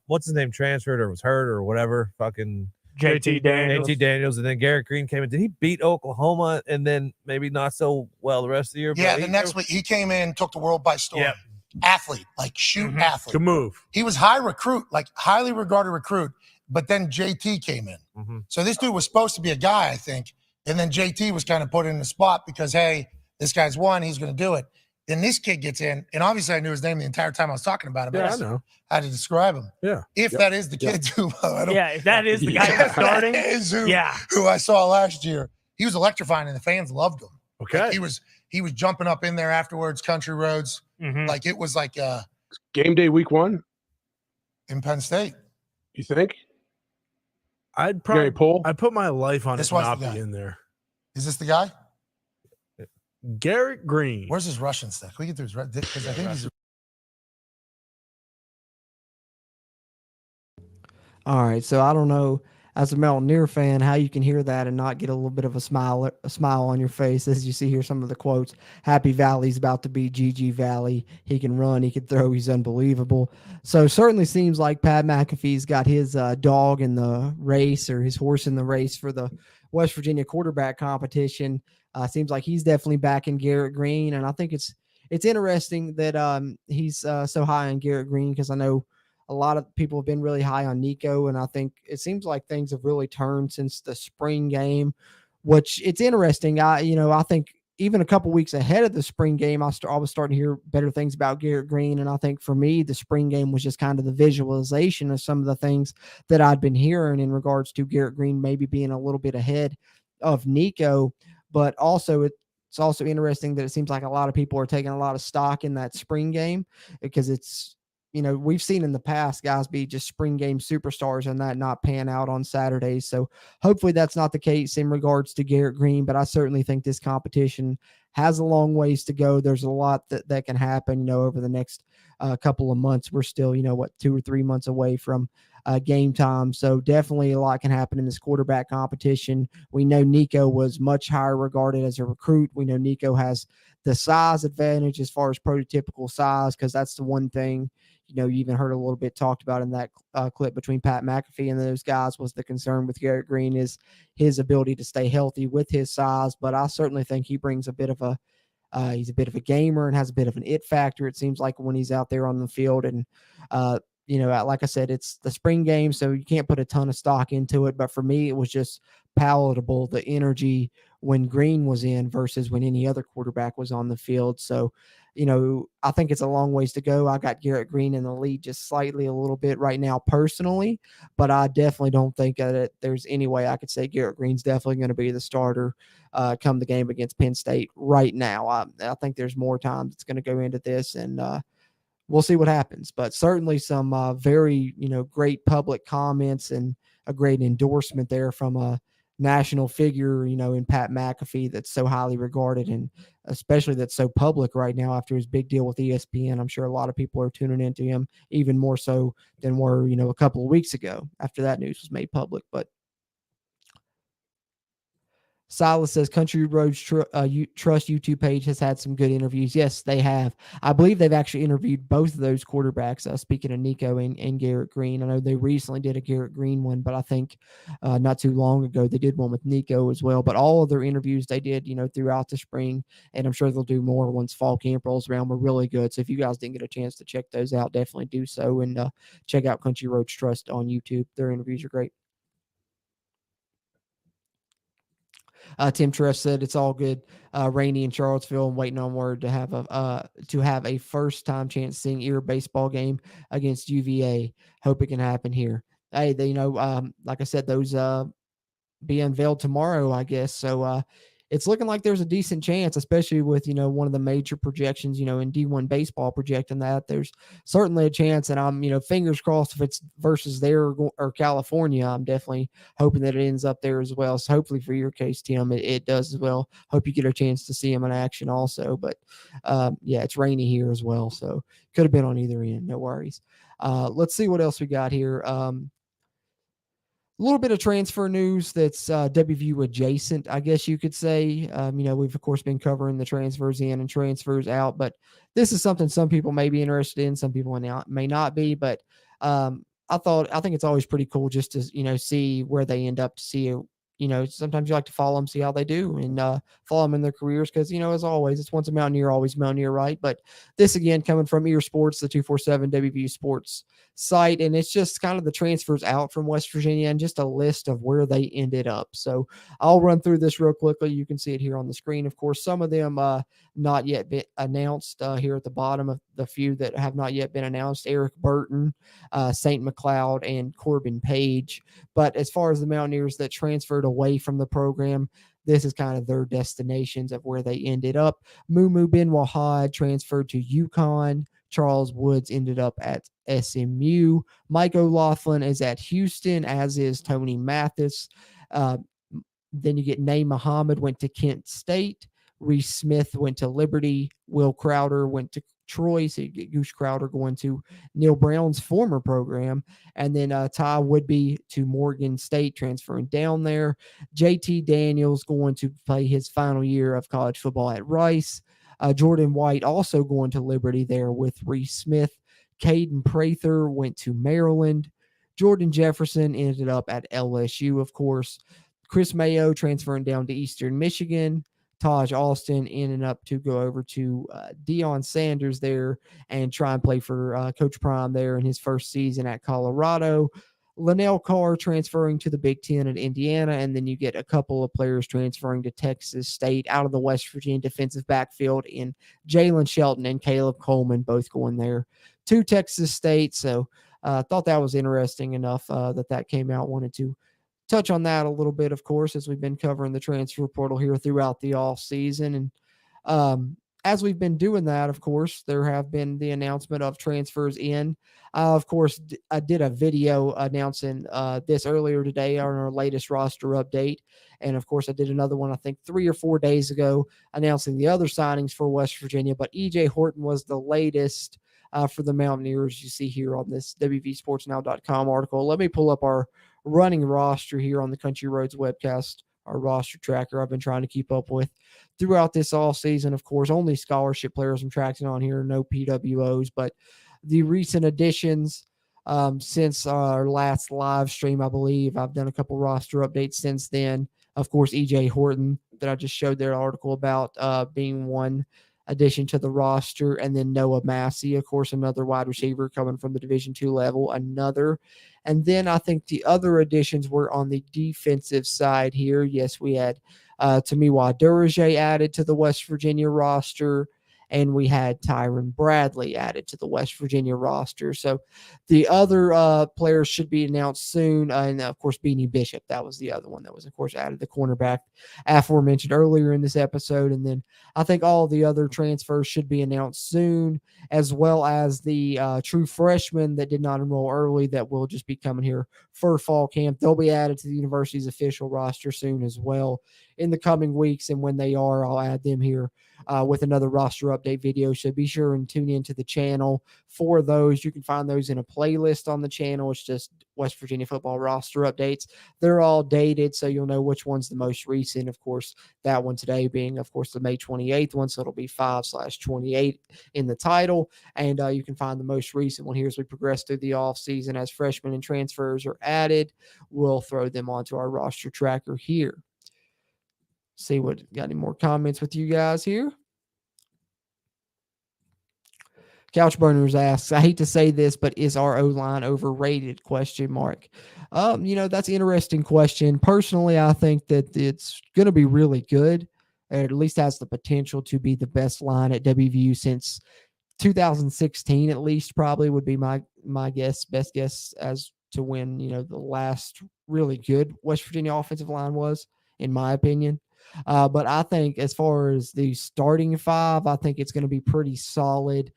what's his name, transferred or was hurt or whatever. Fucking JT Daniels. JT Daniels, and then Garrett Greene came in. Did he beat Oklahoma and then maybe not so well the rest of the year? Yeah, but the next week he came in, took the world by storm. Yeah. Athlete, like shoot athlete. Good move. He was high recruit, like highly regarded recruit, but then JT came in. So this dude was supposed to be a guy, I think. And then JT was kind of put in the spot because, hey, this guy's won, he's going to do it. Then this kid gets in, and obviously I knew his name the entire time I was talking about him. Yeah, I know. I had to describe him. Yeah. If that is the kid who I don't Yeah, if that is the guy that's starting. is who, Yeah. who I saw last year. He was electrifying and the fans loved him. Okay. Like, he was jumping up in there afterwards, country roads. Mhm. Like it was like Game day week 1, in Penn State. you think? I'd Gary probably Pohl? I'd put my life on This it was not the guy. be in there. Is this the guy? Garrett Greene. Where's his Russian stuff? Can we get through his because I think he's All right, so I don't know, as a Mountaineer fan, how you can hear that and not get a little bit of a smile on your face as you see here some of the quotes. Happy Valley's about to be GG Valley. He can run, he can throw, he's unbelievable. So certainly seems like Pat McAfee's got his dog in the race, or his horse in the race for the West Virginia quarterback competition. Seems like he's definitely backing Garrett Greene, and I think it's interesting that he's so high on Garrett Greene, because I know a lot of people have been really high on Nico, and I think it seems like things have really turned since the spring game, which it's interesting. I think even a couple weeks ahead of the spring game, I was starting to hear better things about Garrett Greene. And I think for me, the spring game was just kind of the visualization of some of the things that I'd been hearing in regards to Garrett Greene maybe being a little bit ahead of Nico. But also it's also interesting that it seems like a lot of people are taking a lot of stock in that spring game, because it's, we've seen in the past guys be just spring game superstars and that not pan out on Saturdays. So hopefully that's not the case in regards to Garrett Greene, but I certainly think this competition has a long ways to go. There's a lot that can happen, over the next couple of months. We're still, 2 or 3 months away from game time. So definitely a lot can happen in this quarterback competition. We know Nico was much higher regarded as a recruit. We know Nico has the size advantage as far as prototypical size, because that's the one thing, you even heard a little bit talked about in that clip between Pat McAfee and those guys, was the concern with Garrett Greene is his ability to stay healthy with his size. But I certainly think he brings a bit of a he's a bit of a gamer and has a bit of an it factor, it seems like, when he's out there on the field. And like I said, it's the spring game, so you can't put a ton of stock into it. But for me, it was just palatable, the energy when Greene was in versus when any other quarterback was on the field. So, I think it's a long ways to go. I got Garrett Greene in the lead just slightly a little bit right now personally, but I definitely don't think that there's any way I could say Garrett Greene's definitely going to be the starter come the game against Penn State right now. I think there's more time that's going to go into this, and we'll see what happens. But certainly some very, great public comments and a great endorsement there from a national figure, in Pat McAfee, that's so highly regarded, and especially that's so public right now after his big deal with ESPN. I'm sure a lot of people are tuning into him even more so than were, a couple of weeks ago after that news was made public. But Silas says Country Roads Trust YouTube page has had some good interviews. Yes, they have. I believe they've actually interviewed both of those quarterbacks, speaking of Nico and Garrett Greene. I know they recently did a Garrett Greene one, but I think not too long ago they did one with Nico as well. But all of their interviews they did, throughout the spring, and I'm sure they'll do more once fall camp rolls around, were really good. So if you guys didn't get a chance to check those out, definitely do so, and check out Country Roads Trust on YouTube. Their interviews are great. Tim Treff said it's all good. Rainy in Charlottesville, and waiting on word to have a first time chance seeing Ear baseball game against UVA. Hope it can happen here. Hey, like I said, those be unveiled tomorrow, I guess. So it's looking like there's a decent chance, especially with, one of the major projections, in D1 baseball projecting that. There's certainly a chance, and I'm, fingers crossed if it's versus there or California. I'm definitely hoping that it ends up there as well. So hopefully for your case, Tim, it does as well. Hope you get a chance to see him in action also. But yeah, it's rainy here as well, so could have been on either end. No worries. Let's see what else we got here. A little bit of transfer news that's WVU adjacent, I guess you could say. We've, of course, been covering the transfers in and transfers out, but this is something some people may be interested in, some people may not be. But I think it's always pretty cool just to, see where they end up, to see, sometimes you like to follow them, see how they do, and follow them in their careers. Because, as always, it's once a Mountaineer, always Mountaineer, right? But this, again, coming from Ear Sports, the 247 WVU Sports site, and it's just kind of the transfers out from West Virginia and just a list of where they ended up. So I'll run through this real quickly. You can see it here on the screen. Of course, some of them not yet been announced here at the bottom of the few that have not yet been announced: Eric Burton, St. McLeod, and Corbin Page. But as far as the Mountaineers that transferred away from the program, this is kind of their destinations of where they ended up. Mumu Ben Wahad transferred to UConn. Charles Woods ended up at SMU. Mike O'Laughlin is at Houston, as is Tony Mathis. Then you get Nay Muhammad went to Kent State. Reese Smith went to Liberty. Will Crowder went to Troy. So you get Goose Crowder going to Neil Brown's former program. And then Ty Woodby to Morgan State, transferring down there. JT Daniels going to play his final year of college football at Rice. Jordan White also going to Liberty there with Reese Smith. Caden Prather went to Maryland. Jordan Jefferson ended up at LSU, of course. Chris Mayo transferring down to Eastern Michigan. Taj Austin ended up to go over to Deion Sanders there and try and play for Coach Prime there in his first season at Colorado. Linnell Carr transferring to the Big Ten at Indiana, and then you get a couple of players transferring to Texas State out of the West Virginia defensive backfield in Jalen Shelton and Caleb Coleman, both going there to Texas State. So I thought that was interesting enough that came out. Wanted to touch on that a little bit, of course, as we've been covering the transfer portal here throughout the off season. And as we've been doing that, of course, there have been the announcement of transfers in. Of course, I did a video announcing this earlier today on our latest roster update. And of course, I did another one, I think 3 or 4 days ago, announcing the other signings for West Virginia. But EJ Horton was the latest for the Mountaineers, you see here on this WVSportsNow.com article. Let me pull up our running roster here on the Country Roads webcast, our roster tracker I've been trying to keep up with throughout this all season. Of course, only scholarship players I'm tracking on here, no PWOs, but the recent additions since our last live stream, I believe I've done a couple roster updates since then. Of course, EJ Horton that I just showed their article about being one addition to the roster, and then Noah Massey, of course, another wide receiver coming from the Division II level, another. And then I think the other additions were on the defensive side here. Yes, we had Tamiwa Durajay added to the West Virginia roster, and we had Tyron Bradley added to the West Virginia roster. So the other players should be announced soon. And, of course, Beanie Bishop, that was the other one that was, of course, added, the cornerback aforementioned earlier in this episode. And then I think all the other transfers should be announced soon, as well as the true freshmen that did not enroll early that will just be coming here for fall camp. They'll be added to the university's official roster soon as well in the coming weeks. And when they are, I'll add them here with another roster update video. So be sure and tune into the channel for those. You can find those in a playlist on the channel. It's just West Virginia football roster updates. They're all dated, so you'll know which one's the most recent. Of course, that one today being, of course, the May 28th one. So it'll be 5/28 in the title. And you can find the most recent one here as we progress through the off season. As freshmen and transfers are added, we'll throw them onto our roster tracker here. See what got any more comments with you guys here. Couchburners asks, I hate to say this, but is our O-line overrated? ? That's an interesting question. Personally, I think that it's going to be really good. It at least has the potential to be the best line at WVU since 2016, at least, probably would be my best guess as to when, the last really good West Virginia offensive line was, in my opinion. But I think as far as the starting five, I think it's going to be pretty solid,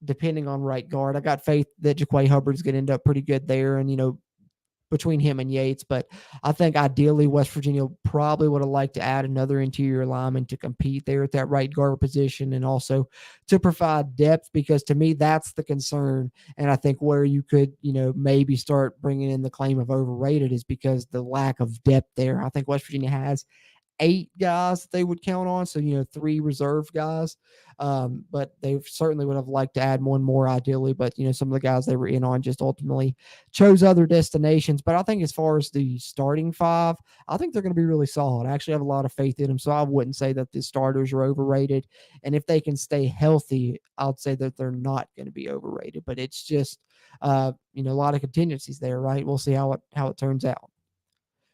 depending on right guard. I got faith that Jaquay Hubbard's going to end up pretty good there, and, between him and Yates. But I think ideally West Virginia probably would have liked to add another interior lineman to compete there at that right guard position, and also to provide depth, because to me, that's the concern. And I think where you could, maybe start bringing in the claim of overrated is because the lack of depth there. I think West Virginia has 8 guys that they would count on. So, 3 reserve guys. But they certainly would have liked to add one more ideally. But, some of the guys they were in on just ultimately chose other destinations. But I think as far as the starting 5, I think they're going to be really solid. I actually have a lot of faith in them. So I wouldn't say that the starters are overrated. And if they can stay healthy, I'd say that they're not going to be overrated. But it's just, a lot of contingencies there, right? We'll see how it turns out.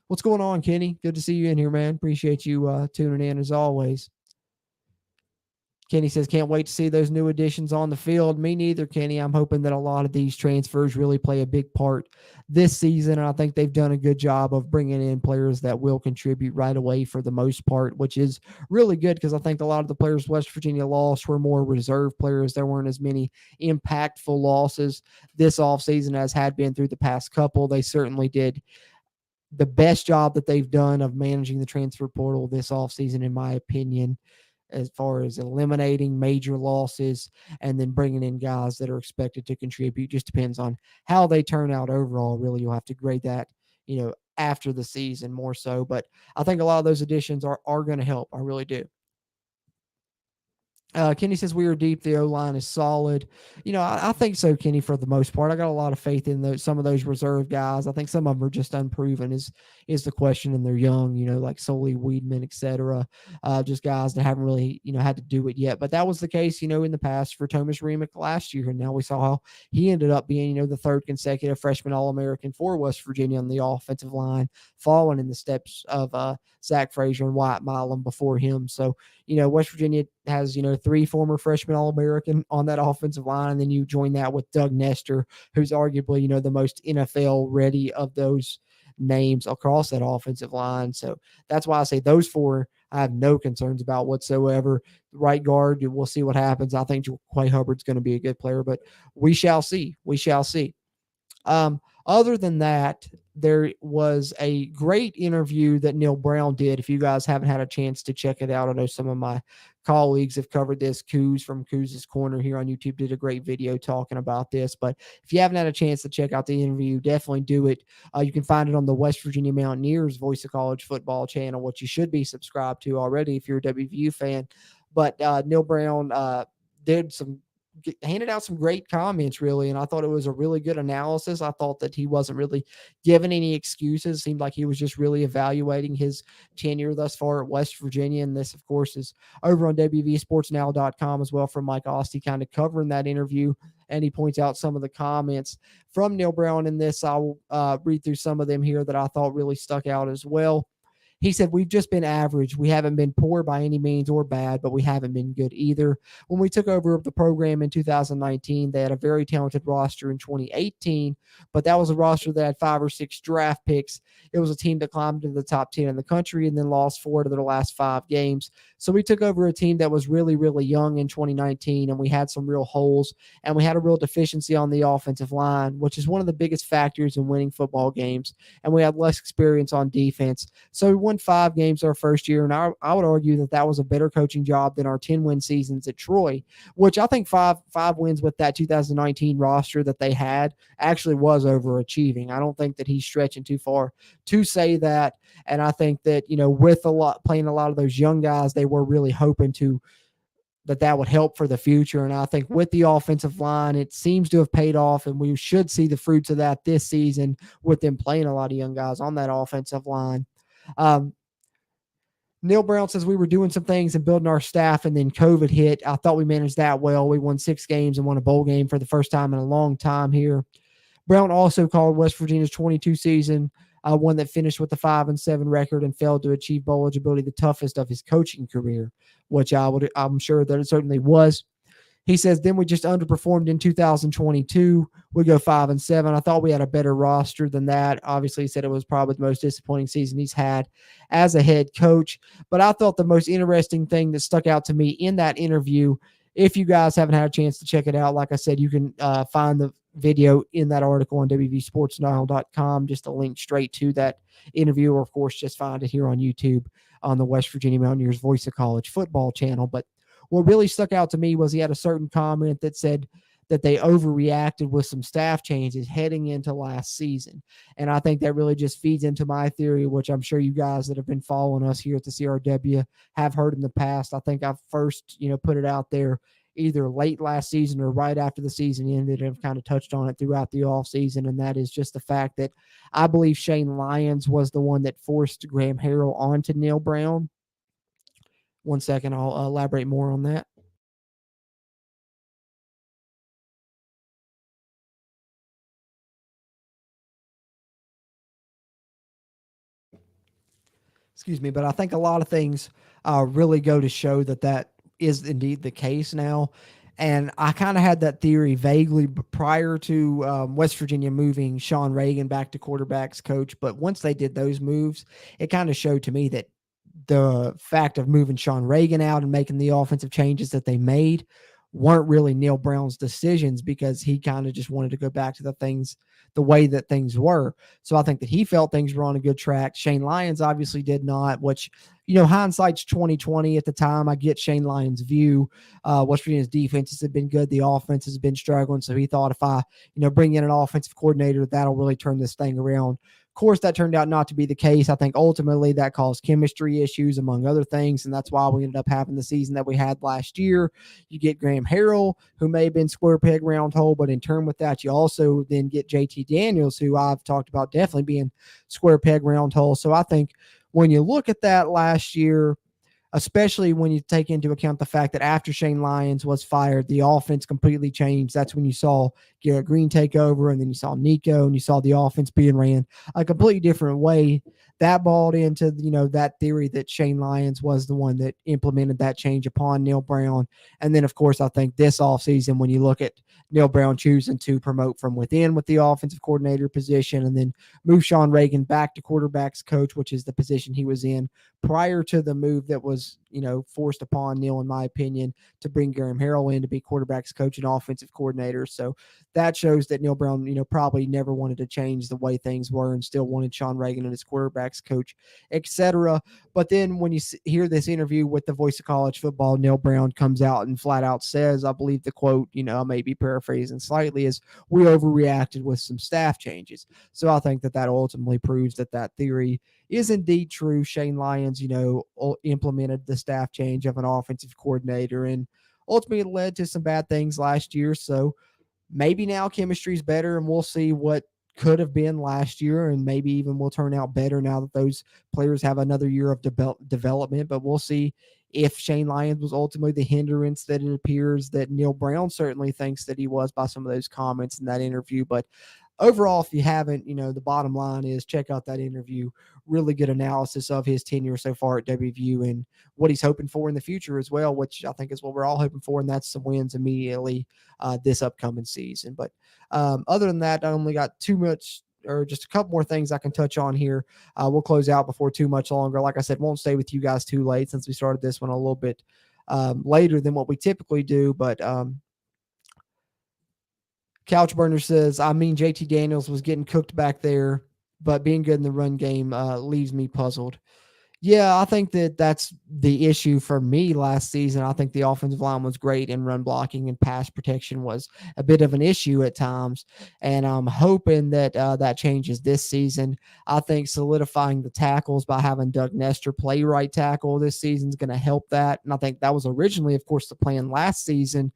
What's going on, Kenny? Good to see you in here, man. Appreciate you tuning in as always. Kenny says, can't wait to see those new additions on the field. Me neither, Kenny. I'm hoping that a lot of these transfers really play a big part this season, and I think they've done a good job of bringing in players that will contribute right away for the most part, which is really good because I think a lot of the players West Virginia lost were more reserve players. There weren't as many impactful losses this offseason as had been through the past couple. They certainly did the best job that they've done of managing the transfer portal this offseason, in my opinion, as far as eliminating major losses and then bringing in guys that are expected to contribute. Just depends on how they turn out overall. Really, you'll have to grade that, after the season more so. But I think a lot of those additions are going to help. I really do. Kenny says we are deep. The O-line is solid. I think so, Kenny, for the most part. I got a lot of faith in some of those reserve guys. I think some of them are just unproven is the question, and they're young, like Solely Weedman, et cetera. Just guys that haven't really, had to do it yet. But that was the case, in the past for Thomas Remick last year. And now we saw how he ended up being, the third consecutive freshman All-American for West Virginia on the offensive line, following in the steps of Zach Frazier and Wyatt Milam before him. So, West Virginia has, 3 former freshman All-American on that offensive line. And then you join that with Doug Nestor, who's arguably, the most NFL ready of those names across that offensive line. So that's why I say those 4 I have no concerns about whatsoever. Right guard, we'll see what happens. I think Quay Hubbard's going to be a good player, but we shall see. We shall see. Other than that, there was a great interview that Neil Brown did. If you guys haven't had a chance to check it out, I know some of my colleagues have covered this. Coos from Coos' Corner here on YouTube did a great video talking about this. But if you haven't had a chance to check out the interview, definitely do it. You can find it on the West Virginia Mountaineers Voice of College Football channel, which you should be subscribed to already if you're a WVU fan. But Neil Brown handed out some great comments, really, and I thought it was a really good analysis. I thought that he wasn't really giving any excuses. It seemed like he was just really evaluating his tenure thus far at West Virginia, and this, of course, is over on WVSportsNow.com as well from Mike Ostie, kind of covering that interview, and he points out some of the comments from Neil Brown in this. I will read through some of them here that I thought really stuck out as well. He said, we've just been average. We haven't been poor by any means or bad, but we haven't been good either. When we took over the program in 2019, they had a very talented roster in 2018, but that was a roster that had 5 or 6 draft picks. It was a team that climbed to the top 10 in the country and then lost 4 to their last 5 games. So we took over a team that was really, really young in 2019, and we had some real holes, and we had a real deficiency on the offensive line, which is one of the biggest factors in winning football games, and we had less experience on defense. So we won 5 games our first year, and I would argue that was a better coaching job than our 10-win seasons at Troy, which I think 5 wins with that 2019 roster that they had actually was overachieving. I don't think that he's stretching too far to say that, and I think that, with playing a lot of those young guys, they were really hoping that would help for the future. And I think with the offensive line, it seems to have paid off, and we should see the fruits of that this season with them playing a lot of young guys on that offensive line. Neil Brown says we were doing some things and building our staff, and then COVID hit. I thought we managed that well. We won 6 games and won a bowl game for the first time in a long time here. Brown also called West Virginia's 22 season one that finished with a 5-7 record and failed to achieve bowl eligibility, the toughest of his coaching career, which I'm sure that it certainly was. He says, then we just underperformed in 2022. We go 5-7. I thought we had a better roster than that. Obviously, he said it was probably the most disappointing season he's had as a head coach. But I thought the most interesting thing that stuck out to me in that interview, if you guys haven't had a chance to check it out, like I said, you can find the video in that article on WVSportsNile.com, just a link straight to that interview, or of course, just find it here on YouTube on the West Virginia Mountaineers Voice of College Football channel. But what really stuck out to me was he had a certain comment that said that they overreacted with some staff changes heading into last season. And I think that really just feeds into my theory, which I'm sure you guys that have been following us here at the CRW have heard in the past. I think I first, put it out there either late last season or right after the season ended, and have kind of touched on it throughout the offseason. And that is just the fact that I believe Shane Lyons was the one that forced Graham Harrell onto Neil Brown. One second, I'll elaborate more on that. Excuse me, but I think a lot of things really go to show that is indeed the case now. And I kind of had that theory vaguely prior to West Virginia moving Sean Reagan back to quarterbacks coach. But once they did those moves, it kind of showed to me that the fact of moving Sean Reagan out and making the offensive changes that they made weren't really Neil Brown's decisions, because he kind of just wanted to go back to the way that things were. So I think that he felt things were on a good track. Shane Lyons obviously did not, which, hindsight's 2020 at the time. I get Shane Lyons' view. West Virginia's defenses have been good. The offense has been struggling. So he thought if I, bring in an offensive coordinator, that'll really turn this thing around Of course, that turned out not to be the case. I think ultimately that caused chemistry issues, among other things, and that's why we ended up having the season that we had last year. You get Graham Harrell, who may have been square peg round hole, but in turn with that, you also then get JT Daniels, who I've talked about definitely being square peg round hole. So I think when you look at that last year, especially when you take into account the fact that after Shane Lyons was fired, the offense completely changed. That's when you saw Garrett Greene take over, and then you saw Nico, and you saw the offense being ran a completely different way. That balled into, that theory that Shane Lyons was the one that implemented that change upon Neil Brown. And then, of course, I think this offseason, when you look at Neil Brown choosing to promote from within with the offensive coordinator position and then move Sean Reagan back to quarterbacks coach, which is the position he was in prior to the move that was, forced upon Neil, in my opinion, to bring Graham Harrell in to be quarterbacks coach and offensive coordinator. So that shows that Neil Brown, probably never wanted to change the way things were and still wanted Sean Reagan and his quarterbacks coach, etc. But then when you hear this interview with the Voice of College Football, Neil Brown comes out and flat out says, I believe the quote, I may be paraphrasing slightly, is we overreacted with some staff changes. So I think that ultimately proves that theory is indeed true. Shane Lyons, implemented the staff change of an offensive coordinator, and ultimately it led to some bad things last year. So maybe now chemistry is better, and we'll see what could have been last year, and maybe even will turn out better now that those players have another year of development. But we'll see if Shane Lyons was ultimately the hindrance that it appears that Neil Brown certainly thinks that he was by some of those comments in that interview. But overall, if you haven't, the bottom line is check out that interview. Really good analysis of his tenure so far at WVU and what he's hoping for in the future as well, which I think is what we're all hoping for, and that's some wins immediately this upcoming season. But other than that, I only got just a couple more things I can touch on here. We'll close out before too much longer. Like I said, won't stay with you guys too late since we started this one a little bit later than what we typically do, but Couchburner says, JT Daniels was getting cooked back there, but being good in the run game leaves me puzzled. Yeah, I think that's the issue for me last season. I think the offensive line was great, and run blocking and pass protection was a bit of an issue at times. And I'm hoping that that changes this season. I think solidifying the tackles by having Doug Nestor play right tackle this season is going to help that. And I think that was originally, of course, the plan last season.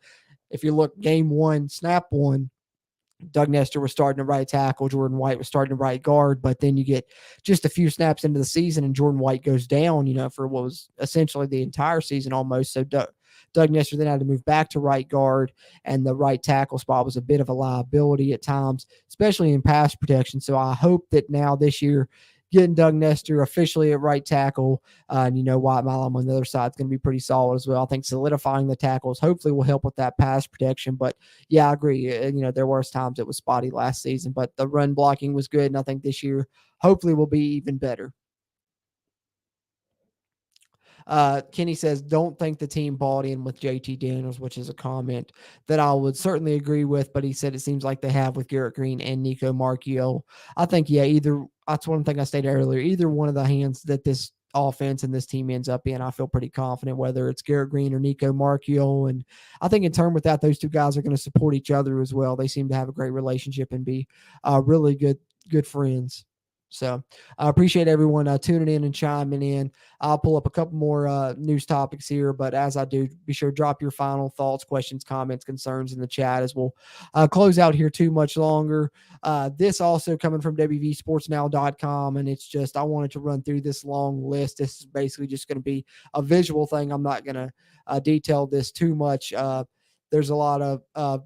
If you look game one, snap one, Doug Nestor was starting to right tackle. Jordan White was starting to right guard. But then you get just a few snaps into the season and Jordan White goes down, for what was essentially the entire season almost. So Doug Nestor then had to move back to right guard, and the right tackle spot was a bit of a liability at times, especially in pass protection. So I hope that now this year, getting Doug Nestor officially at right tackle, and Wyatt Milam on the other side is going to be pretty solid as well. I think solidifying the tackles hopefully will help with that pass protection. But yeah, I agree. There were times it was spotty last season, but the run blocking was good, and I think this year hopefully will be even better. Kenny says, don't think the team bought in with JT Daniels, which is a comment that I would certainly agree with, but he said it seems like they have with Garrett Greene and Nico Marchio. I think, that's one thing I stated earlier, either one of the hands that this offense and this team ends up in, I feel pretty confident, whether it's Garrett Greene or Nico Marchio. And I think in turn with that, those two guys are going to support each other as well. They seem to have a great relationship and be really good friends. So I appreciate everyone tuning in and chiming in. I'll pull up a couple more news topics here, but as I do, be sure to drop your final thoughts, questions, comments, concerns in the chat as we'll close out here too much longer. This also coming from WVSportsNow.com, and it's just, I wanted to run through this long list. This is basically just going to be a visual thing. I'm not going to detail this too much. There's a lot of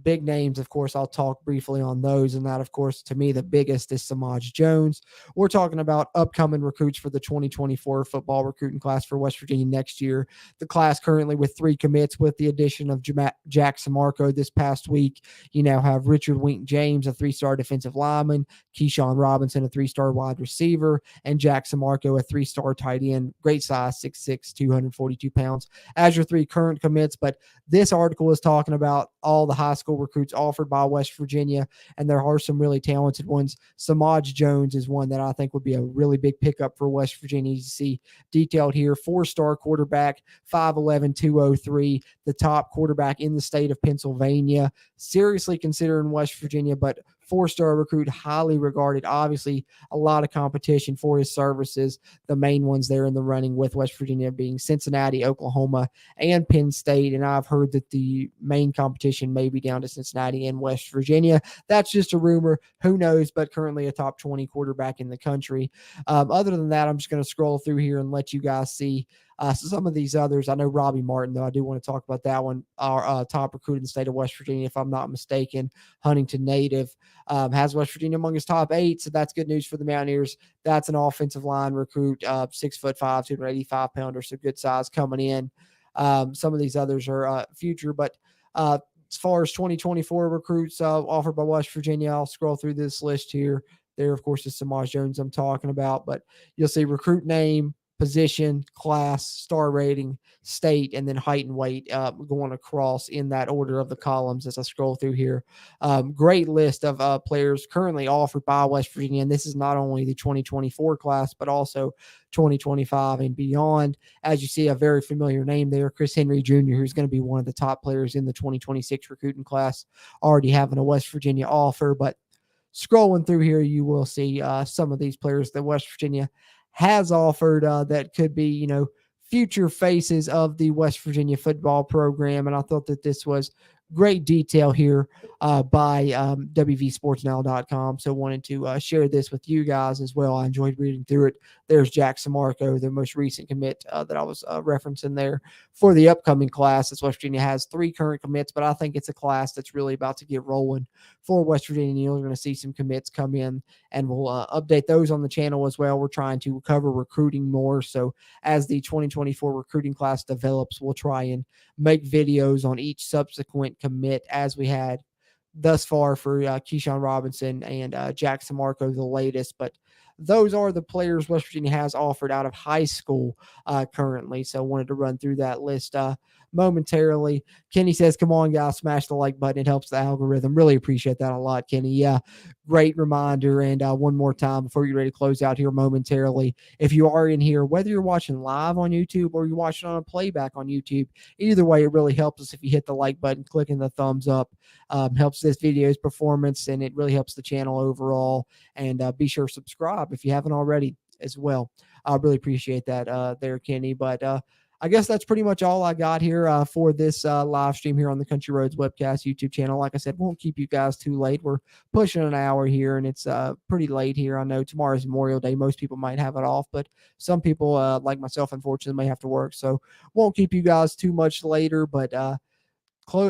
big names, of course. I'll talk briefly on those, and that, of course, to me, the biggest is Samaj Jones. We're talking about upcoming recruits for the 2024 football recruiting class for West Virginia next year. The class currently with 3 commits, with the addition of Jack Samarco this past week. You now have Richard Wink James, a 3-star defensive lineman, Keyshawn Robinson, a 3-star wide receiver, and Jack Samarco, a 3-star tight end, great size, 6'6", 242 pounds, as your 3 current commits. But this article is talking about all the high school recruits offered by West Virginia, and there are some really talented ones. Samaj Jones is one that I think would be a really big pickup for West Virginia. You see detailed here, 4-star quarterback, 5'11", 203, the top quarterback in the state of Pennsylvania. Seriously considering West Virginia, but 4-star recruit, highly regarded. Obviously, a lot of competition for his services. The main ones there in the running with West Virginia being Cincinnati, Oklahoma, and Penn State. And I've heard that the main competition may be down to Cincinnati and West Virginia. That's just a rumor. Who knows? But currently a top 20 quarterback in the country. Other than that, I'm just going to scroll through here and let you guys see some of these others. I know Robbie Martin, though. I do want to talk about that one. Our top recruit in the state of West Virginia, if I'm not mistaken, Huntington native, has West Virginia among his top 8. So that's good news for the Mountaineers. That's an offensive line recruit, 6'5", 285 pounder. So good size coming in. Some of these others are future, but as far as 2024 recruits offered by West Virginia, I'll scroll through this list here. There, of course, is Samaj Jones I'm talking about, but you'll see recruit name, position, class, star rating, state, and then height and weight going across in that order of the columns as I scroll through here. Great list of players currently offered by West Virginia, and this is not only the 2024 class, but also 2025 and beyond. As you see, a very familiar name there, Chris Henry Jr., who's going to be one of the top players in the 2026 recruiting class, already having a West Virginia offer. But scrolling through here, you will see some of these players that West Virginia has offered that could be, future faces of the West Virginia football program. And I thought that this was great detail here by WVSportsNow.com. So wanted to share this with you guys as well. I enjoyed reading through it. There's Jack Samarco, the most recent commit that I was referencing there for the upcoming class. As West Virginia has 3 current commits, but I think it's a class that's really about to get rolling for West Virginia. You're going to see some commits come in, and we'll update those on the channel as well. We're trying to cover recruiting more. So as the 2024 recruiting class develops, we'll try and make videos on each subsequent commit as we had thus far for Keyshawn Robinson and Jack Samarco, the latest. But those are the players West Virginia has offered out of high school currently. So I wanted to run through that list momentarily. Kenny says, come on, guys, smash the like button. It helps the algorithm. Really appreciate that a lot, Kenny. Yeah, great reminder. And one more time before you're ready to close out here momentarily, if you are in here, whether you're watching live on YouTube or you're watching on a playback on YouTube, either way, it really helps us if you hit the like button, clicking the thumbs up. Helps this video's performance, and it really helps the channel overall. And be sure to subscribe if you haven't already as well. I really appreciate that there, Kenny. But I guess that's pretty much all I got here for this live stream here on the Country Roads Webcast YouTube channel. Like I said, won't keep you guys too late. We're pushing an hour here, and it's pretty late here. I know tomorrow's Memorial Day. Most people might have it off, but some people, like myself, unfortunately, may have to work. So won't keep you guys too much later, but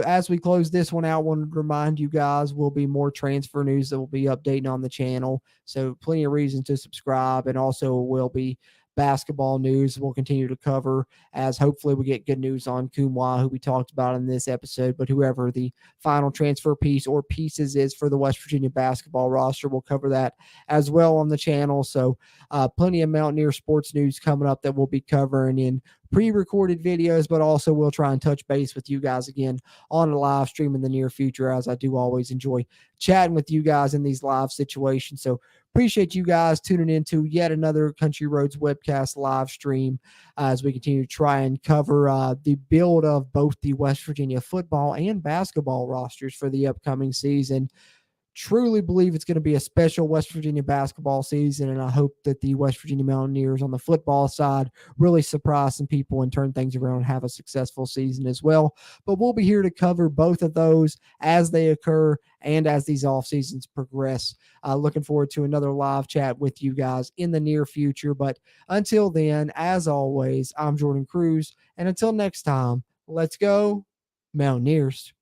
as we close this one out, I want to remind you guys will be more transfer news that will be updating on the channel. So plenty of reasons to subscribe, and also will be basketball news we'll continue to cover as hopefully we get good news on Kumwa, who we talked about in this episode, but whoever the final transfer piece or pieces is for the West Virginia basketball roster, we'll cover that as well on the channel. So plenty of Mountaineer sports news coming up that we'll be covering in pre-recorded videos, but also we'll try and touch base with you guys again on a live stream in the near future, as I do always enjoy chatting with you guys in these live situations. So appreciate you guys tuning into yet another Country Roads Webcast live stream as we continue to try and cover the build of both the West Virginia football and basketball rosters for the upcoming season. Truly believe it's going to be a special West Virginia basketball season, and I hope that the West Virginia Mountaineers on the football side really surprise some people and turn things around and have a successful season as well. But we'll be here to cover both of those as they occur and as these off seasons progress. Looking forward to another live chat with you guys in the near future. But until then, as always, I'm Jordan Cruz, and until next time, let's go Mountaineers.